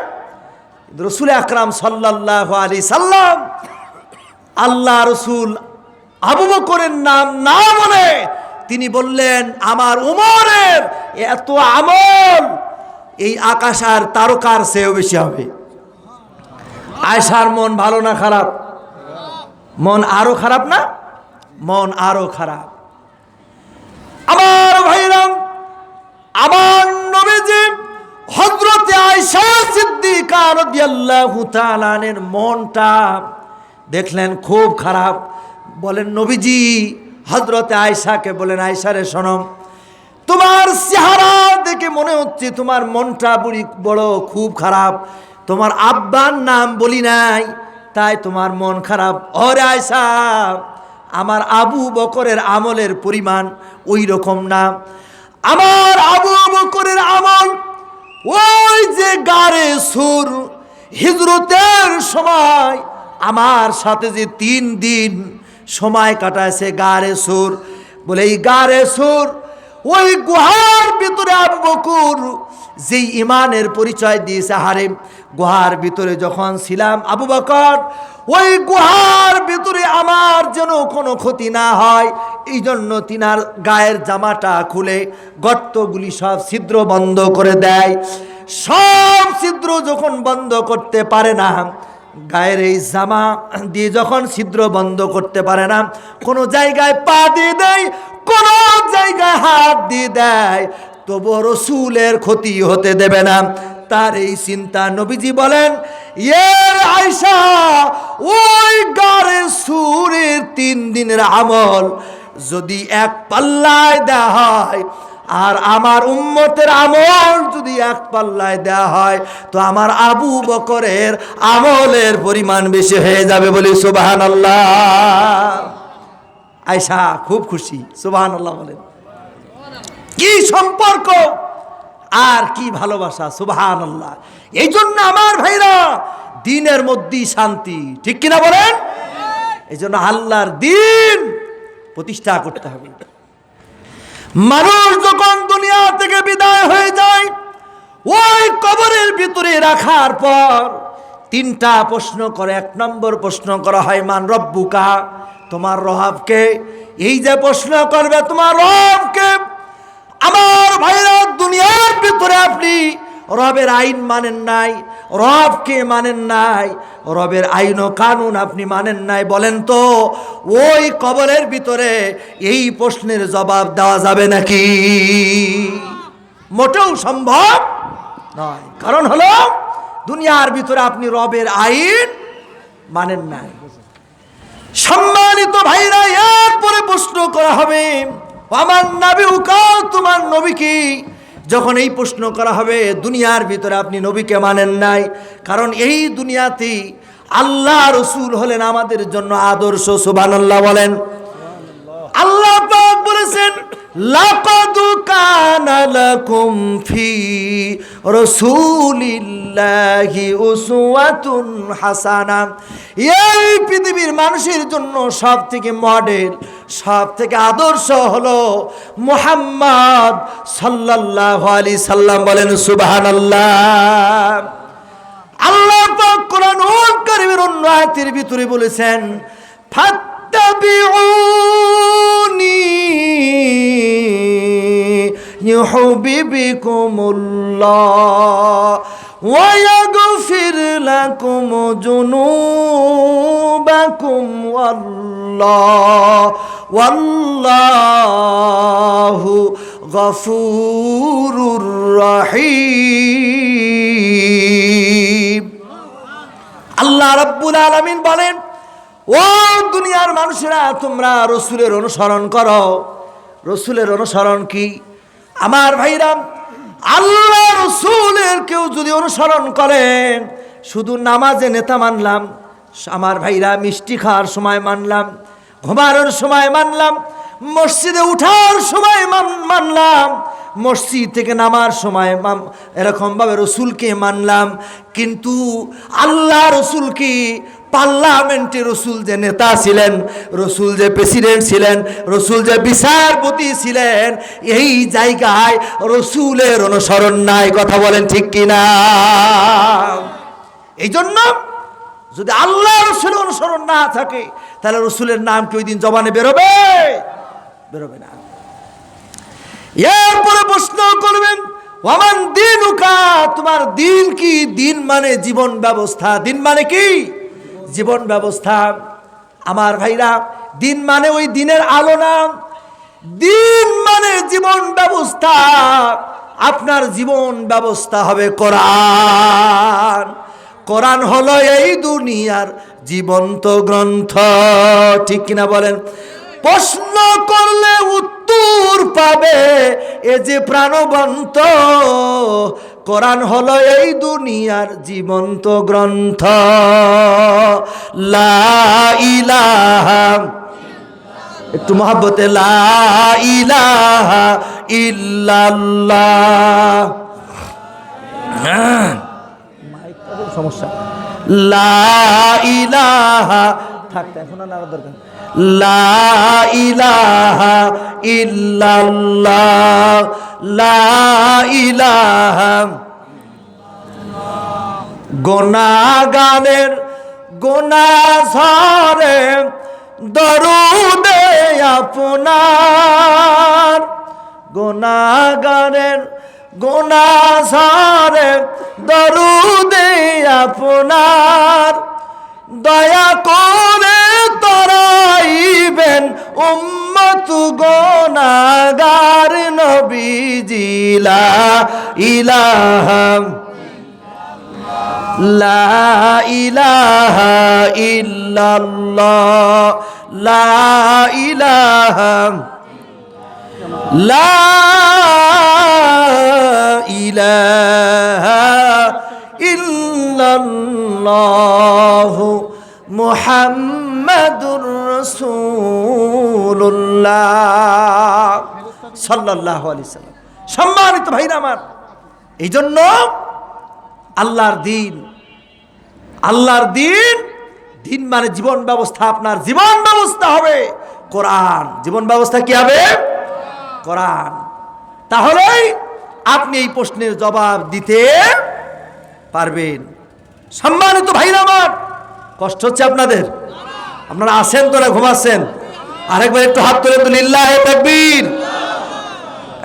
রসুল আকরাম সাল্লাল্লাহু আলাইহি সাল্লাম আল্লাহ রসুল আবু বকরের নাম না বলে তিনি বললেন, আমার উমরের এত আমল এই আকাশ আর তারকার চেয়েও বেশি হবে। আয়েশার মন ভালো না খারাপ? মন আরো খারাপ না? মন আরো খারাপ। আমার ভাইরাম, আমার নবীজি হযরতে আয়েশা সিদ্দিকা রাদিয়াল্লাহু তাআলা আনহার মনটা দেখলেন খুব খারাপ। বলেন নবীজি হযরতে আয়েশাকে বলেন, আয়েশা রে শোনো, তোমার চেহারা দেখে মনে হচ্ছে তোমার মনটা বড় খুব খারাপ। তোমার আব্বার নাম বলি নাই, তাই তোমার মন খারাপ। ওরে আয়েশা, আমার আবু বকরের আমলের পরিমাণ ওই রকম না। আমার আবু বকরের আমল ওই যে গারে সুর হিজরতের সময় আমার সাথে যে 3 দিন সময় কাটাইছে গারে সুর, বলে এই গারে সুর ওই গুহার ভিতরে আবু বকর যেই ইমানের পরিচয় দিয়েছে। হারে গুহার ভিতরে যখন ছিলাম আবু বকর, ওই গুহার ভিতরে আমার যেন কোনো ক্ষতি না হয়, এই জন্য তিনার গায়ের জামাটা খুলে গর্তগুলি সব ছিদ্র বন্ধ করে দেয়। সব ছিদ্র যখন বন্ধ করতে পারে না, গায়ের এই জামা দিয়ে যখন ছিদ্র বন্ধ করতে পারে না, কোনো জায়গায় পা দিয়ে দেয়, কোনো জায়গায় হাত দিয়ে দেয়, তবু রসুলের ক্ষতি হতে দেবে না। তার এই চিন্তা নবীজি বলেন, ইয়ে আয়েশা, ওই গারে সুরের 3 দিনের আমল যদি এক পাল্লায় দেওয়া হয়, আর আমার উম্মতের আমল যদি এক পাল্লায় দেওয়া হয়, তো আমার আবু বকরের আমলের পরিমাণ বেশি হয়ে যাবে। বলি সুবহানাল্লাহ। আয়েশা খুব খুশি, সুবহানাল্লাহ বলেন। কি সম্পর্ক আর কি ভালোবাসা, সুবহানাল্লাহ। এই জন্য আমার ভাইরা, দিনের মধ্যেই শান্তি, ঠিক কিনা বলেন? এই জন্য আল্লাহর দিন প্রতিষ্ঠা করতে হবে। মানুষ যখন দুনিয়া থেকে বিদায় হয়ে যায়, ওই কবরের ভিতরে রাখার পর 3টা প্রশ্ন করে। 1 নম্বর প্রশ্ন করা হয়, মান রব্বুকা, তোমার রবকে। এই যে প্রশ্ন করবে তোমার রবকে, আমার ভাইরা দুনিয়ার ভিতরে আপনি রবের আইন মানেন নাই, রবকে মানেন নাই, রবের আইন ও কানুন আপনি মানেন নাই। বলেন তো ওই কবরের ভিতরে এই প্রশ্নের জবাব দেওয়া যাবে নাকি? মোটেও সম্ভব নয়। কারণ হলো দুনিয়ার ভিতরে আপনি রবের আইন মানেন নাই। সম্মানিত ভাইরা, এরপরে প্রশ্ন করা হবে, আমার নবী উকা, তোমার নবী কি? যখন এই প্রশ্ন করা হবে, দুনিয়ার ভিতরে আপনি নবীকে মানেন নাই, কারণ এই দুনিয়াতে আল্লাহ রসুল হলেন আমাদের জন্য আদর্শ। সুবহানাল্লাহ বলেন। আল্লাহ পাক বলেছেন, লাকাদ কানা লাকুম ফি রাসূলিল্লাহি উসওয়াতুন হাসানা। এই পৃথিবীর মানুষের জন্য সবথেকে মডেল, সবথেকে আদর্শ হলো মুহাম্মদ সাল্লাল্লাহু আলাইহি সাল্লাম। বলেন সুবহানাল্লাহ। আল্লাহ পাক কোরআনুল কারীমের অন্য আয়াতের ভিতরে বলেছেন, ফাত্তাবিউনি ইউহিব্বুকুমুল্লাহ ওয়া ইয়াগফির লাকুম যুনুবাকুম ওয়াল্লাহু গফুরুর রহিম। আল্লাহ রাব্বুল আলামিন বলেন, ও দুনিয়ার মানুষেরা, তোমরা রসুলের অনুসরণ করো। রসুলের অনুসরণ কি? আমার ভাইরা, আল্লাহ রসুলের কেউ যদি অনুসরণ করেন, শুধু নামাজে নেতা মানলাম, আমার ভাইরা মিষ্টি খাওয়ার সময় মানলাম, ঘুমানোর সময় মানলাম, মসজিদে উঠার সময় মানলাম, মসজিদ থেকে নামার সময় এরকমভাবে রসুলকে মানলাম, কিন্তু আল্লাহ রসুলকে, পার্লামেন্টে রসুল যে নেতা ছিলেন, রসুল যে প্রেসিডেন্ট ছিলেন, রসুল যে বিচারপতি ছিলেন, এই জায়গায় রসুলের অনুসরণ নাই। কথা বলেন ঠিক কিনা? এই জন্য যদি আল্লাহ রসুলের অনুসরণ না থাকে, তাহলে রসুলের নাম কি ওই দিন জবানে বেরোবে? বেরোবে না। এরপরে প্রশ্ন করবেন, ওয়ামান দিনুকা, তোমার দিন কি? দিন মানে জীবন ব্যবস্থা। দিন মানে কি? জীবন ব্যবস্থা। আমার ভাইরা, দিন মানে ওই দিনের আলো না, দিন মানে জীবন ব্যবস্থা। আপনার জীবন ব্যবস্থা হবে কোরআন। কোরআন হলো এই দুনিয়ার জীবন্ত গ্রন্থ। ঠিক কিনা বলেন? প্রশ্ন করলে উত্তর পাবে এ যে প্রাণবন্ত। কোরআন হলো এই দুনিয়ার জীবন্ত গ্রন্থ। লা ইলাহা, একটু মহব্বতে, লা ইলাহা ইল্লাল্লাহ। সমস্যা, লা ইলাহা, থাকতে এখন আর দরকার, লা ইলাহা ইল্লাল্লাহ, লা ইলাহা। গুনাহগারের গুনাহ ঝরে দরুদে আপনার, গুনাহগারের গুনাহ ঝরে দরুদে আপনার, দয়া করে তরাইবেন উম্মত গুনাহগার নবীজি। লা ইলাহা, লা ইলাহা ইল্লাল্লাহ, লা ইলাহা, লা ইলাহা ইল্লাল্লাহ মুহাম্মাদুর রাসূলুল্লাহ সাল্লাল্লাহু আলাইহি সাল্লাম। সম্মানিত ভাইরা আমার, এই জন্য আল্লাহর দিন, আল্লাহর দিন, দিন মানে জীবন ব্যবস্থা। আপনার জীবন ব্যবস্থা হবে কোরআন। জীবন ব্যবস্থা কি হবে? কোরআন। তাহলেই আপনি এই প্রশ্নের জবাব দিতে পারবেন। সম্মানিত ভাইরা আমার, কষ্ট হচ্ছে আপনাদের? আপনারা আছেন তো না ঘুমাচ্ছেন? আরেকবার একটু হাত তুলে তো, লিল্লাহে তাকবীর,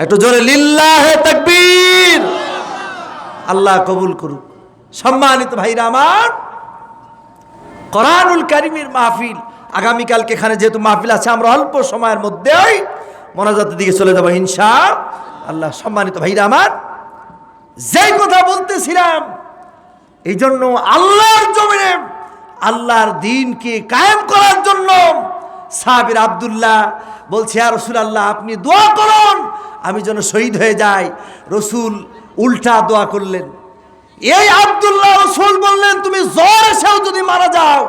একটু জোরে লিল্লাহে তাকবীর। আল্লাহ কবুল করুক। সম্মানিত ভাইরা আমার, কোরআনুল কারীমের মাহফিল আগামীকালকে এখানে যেহেতু মাহফিল আছে, আমরা অল্প সময়ের মধ্যেই মোনাজাতের দিকে চলে যাব ইনশাআল্লাহ। সম্মানিত ভাইরা আমার, যেই কথা বলতেছিলাম, এই জন্য আল্লাহর জমিনে আল্লাহর দ্বীনকে কায়েম করার জন্য সাহাবীর আব্দুল্লাহ বলছে, ইয়া রাসূলুল্লাহ, আপনি দোয়া করুন আমি যেন শহীদ হয়ে যাই। রসুল উল্টা দোয়া করলেন। এই আব্দুল্লাহ, রসুল বললেন, তুমি জ্বর এসেও যদি মারা যাও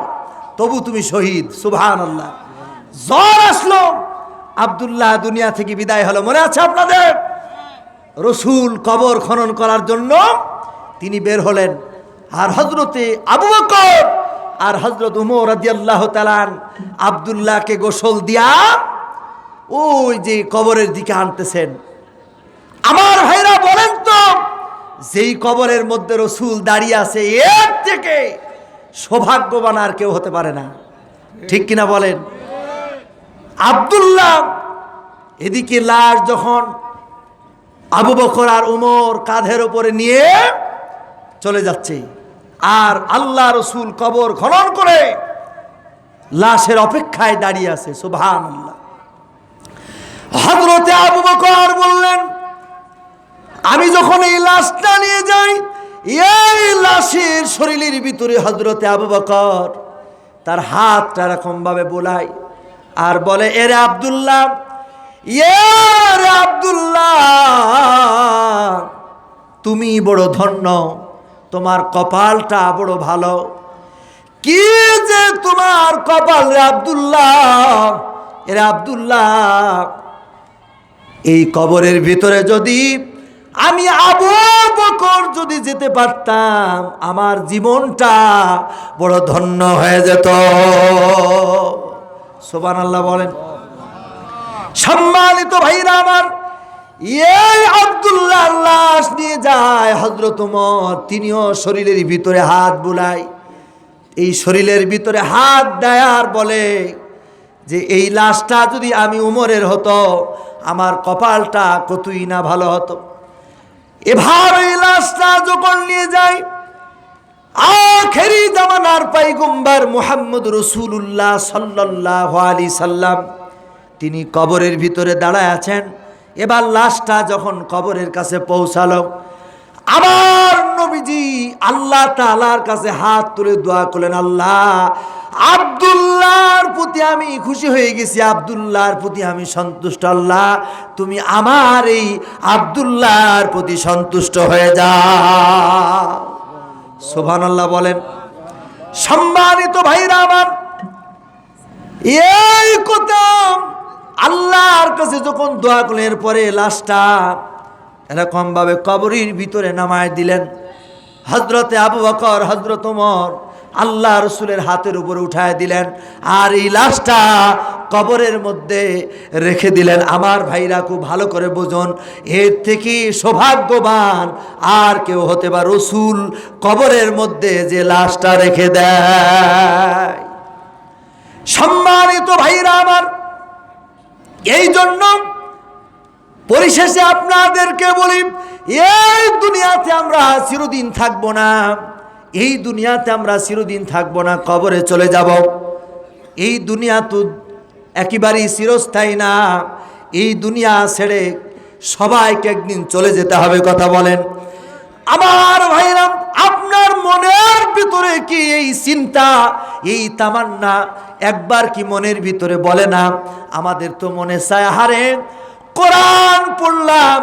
তবু তুমি শহীদ। সুবহানাল্লাহ। জ্বর আসলো, আব্দুল্লাহ দুনিয়া থেকে বিদায় হলো। মনে আছে আপনাদের? রসুল কবর খনন করার জন্য তিনি বের হলেন, আর হযরতে আবু বকর আর হযরত ওমর রাদিয়াল্লাহু তাআলা আব্দুল্লাহকে গোসল দিয়া ওই যে কবরের দিকে আনতেছেন। আমার ভাইরা বলেন তো, যেই কবরের মধ্যে রসুল দাঁড়িয়ে আছে, এর থেকে সৌভাগ্যবান আর কেউ হতে পারে না। ঠিক কিনা বলেন? আব্দুল্লাহ এদিকে লাশ যখন আবু বকর আর উমর কাঁধের উপরে নিয়ে চলে যাচ্ছে, আর আল্লাহ রসুল কবর খনন করে লাশের অপেক্ষায় দাঁড়িয়ে আছে। সুবহানাল্লাহ। হযরতে আবু বকর বললেন, আমি যখন এই লাশটা নিয়ে যাই, এই লাশের শরীরের ভিতরে হযরতে আবু বকর তার হাতটা এরকম ভাবে বোলায় আর বলে, এরে আব্দুল্লাহ, এরে আব্দুল্লাহ, তুমি বড় ধন্য, তোমার কপালটা বড় ভালো। কি যে তোমার কপাল রে আব্দুল্লাহ, এরে আব্দুল্লাহ, এই কবরের ভিতরে যদি আমি আবু বকর যদি যেতে পারতাম, আমার জীবনটা বড় ধন্য হয়ে যেত। সুবহানাল্লাহ বলেন। সম্মানিত ভাইরা আমার, এই আব্দুল্লাহর লাশ নিয়ে যায় হযরত ওমর, তিনিও শরীরের ভিতরে হাত বুলায়, এই শরীরের ভিতরে হাত দেয় আর বলে যে এই লাশটা যদি আমি উমরের হতো, আমার কপালটা কতই না ভালো হতো। এবার এই লাশটা যখন নিয়ে যায়, আখেরি জামানার পয়গম্বর মুহাম্মদ রাসূলুল্লাহ সাল্লাল্লাহু আলাইহি সাল্লাম তিনি কবরের ভিতরে দাঁড়ায় আছেন। এবার লাশটা যখন কবরের কাছে পৌঁছালো, আমার নবীজি আল্লাহ তাআলার কাছে হাত তুলে দোয়া করলেন, আল্লাহ, আব্দুল্লাহর প্রতি আমি খুশি হয়ে গেছি, আব্দুল্লাহর প্রতি আমি সন্তুষ্ট। আল্লাহ, তুমি আমার এই আব্দুল্লাহর প্রতি সন্তুষ্ট হয়ে যাও। সুবহানাল্লাহ বলেন। সম্মানিত ভাইরা আমার, এই কথা আল্লাহর কাছে যখন দোয়া করলেন, এরপরে লাশটা এরকম ভাবে কবরের ভিতরে নামায় দিলেন। হযরতে আবু বকর, হযরত ওমর আল্লাহ রসুলের হাতের উপরে উঠায় দিলেন, আর এই লাশটা কবরের মধ্যে রেখে দিলেন। আমার ভাইরা খুব ভালো করে বুঝুন, এর থেকে সৌভাগ্যবান আর কেউ হতে পারে? রসুল কবরের মধ্যে যে লাশটা রেখে দেয়। সম্মানিত ভাইরা আমার, এই জন্য পরিশেষে আপনাদেরকে বলি, এই দুনিয়াতে আমরা চিরদিন থাকবো না, এই দুনিয়াতে আমরা চিরদিন থাকবো না, কবরে চলে যাব। এই দুনিয়া তো একেবারেই চিরস্থায়ী না, এই দুনিয়া ছেড়ে সবাইকে একদিন চলে যেতে হবে। কথা বলেন আমার ভাইরা, আপনার মনের ভিতরে কি এই চিন্তা, এই তামান্না একবার কি মনের ভিতরে বলে না? আমাদের তো মনে চায়, হারে কোরআন পড়লাম,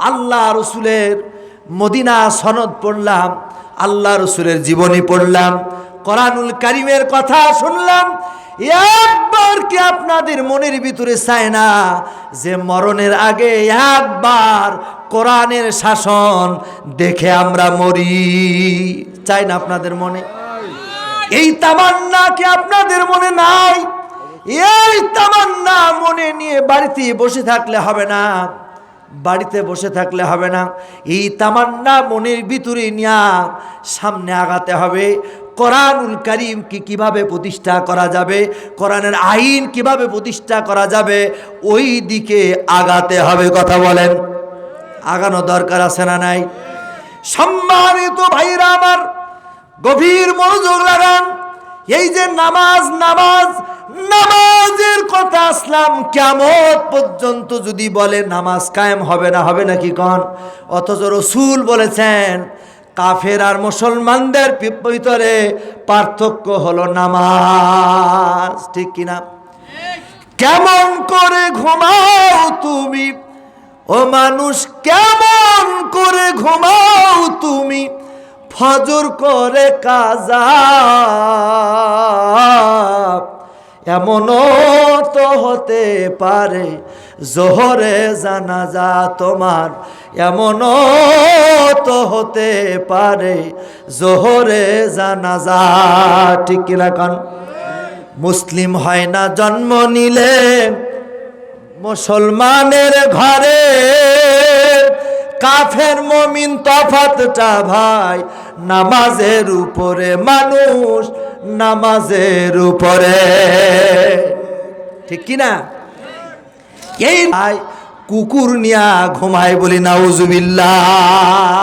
আল্লাহ রসুলের মদিনা সনদ পড়লাম, আল্লাহ রসুলের জীবনী পড়লাম, কোরআনুল কারীমের কথা শুনলাম, একবার কি আপনাদের মনের ভিতরে চায় না যে মরণের আগে একবার কোরআনের শাসন দেখে আমরা মরি? চাই না আপনাদের মনে? এই তামান্না কি আপনাদের মনে নাই? এই তামান্না মনে নিয়ে বাড়িতে বসে থাকলে হবে না, বাড়িতে বসে থাকলে হবে না। এই তামান্না মনের ভিতরে নিয়ে সামনে আগাতে হবে। কোরআনুল কারীমকে কিভাবে প্রতিষ্ঠা করা যাবে, কোরআনের আইন কিভাবে প্রতিষ্ঠা করা যাবে, ওই দিকে আগাতে হবে। কথা বলেন, আগানো দরকার আছে না নাই? সম্মানিত ভাইরা আমার, গভীর মনোযোগ লাগান। এই যে নামাজ, নামাজের কথা আসলাম, কিয়ামত পর্যন্ত যদি বলে নামাজ কায়েম হবে না, হবে নাকি কন? অথচ রাসূল বলেছেন কাফের আর মুসলমানদের ভিতরে পার্থক্য হলো নামাজ। ঠিক কিনা? কেমন করে ঘুমাও তুমি ও মানুষ, কেমন করে ঘুমাও তুমি, ফজর করে কাজা, এমনও তো হতে পারে জোহরে জানাজা তোমার, এমনও তো হতে পারে জোহরে জানাজা। ঠিক কিনা কন? মুসলিম হয় না জন্ম নিলে মুসলমানের ঘরে, কাফের মুমিন তফাতটা ভাই নামাজের উপরে, মানুষ নামাজের উপরে। ঠিক কিনা? এই ভাই কুকুর নিয়া ঘুমায়, বলি নাউজুবিল্লাহ।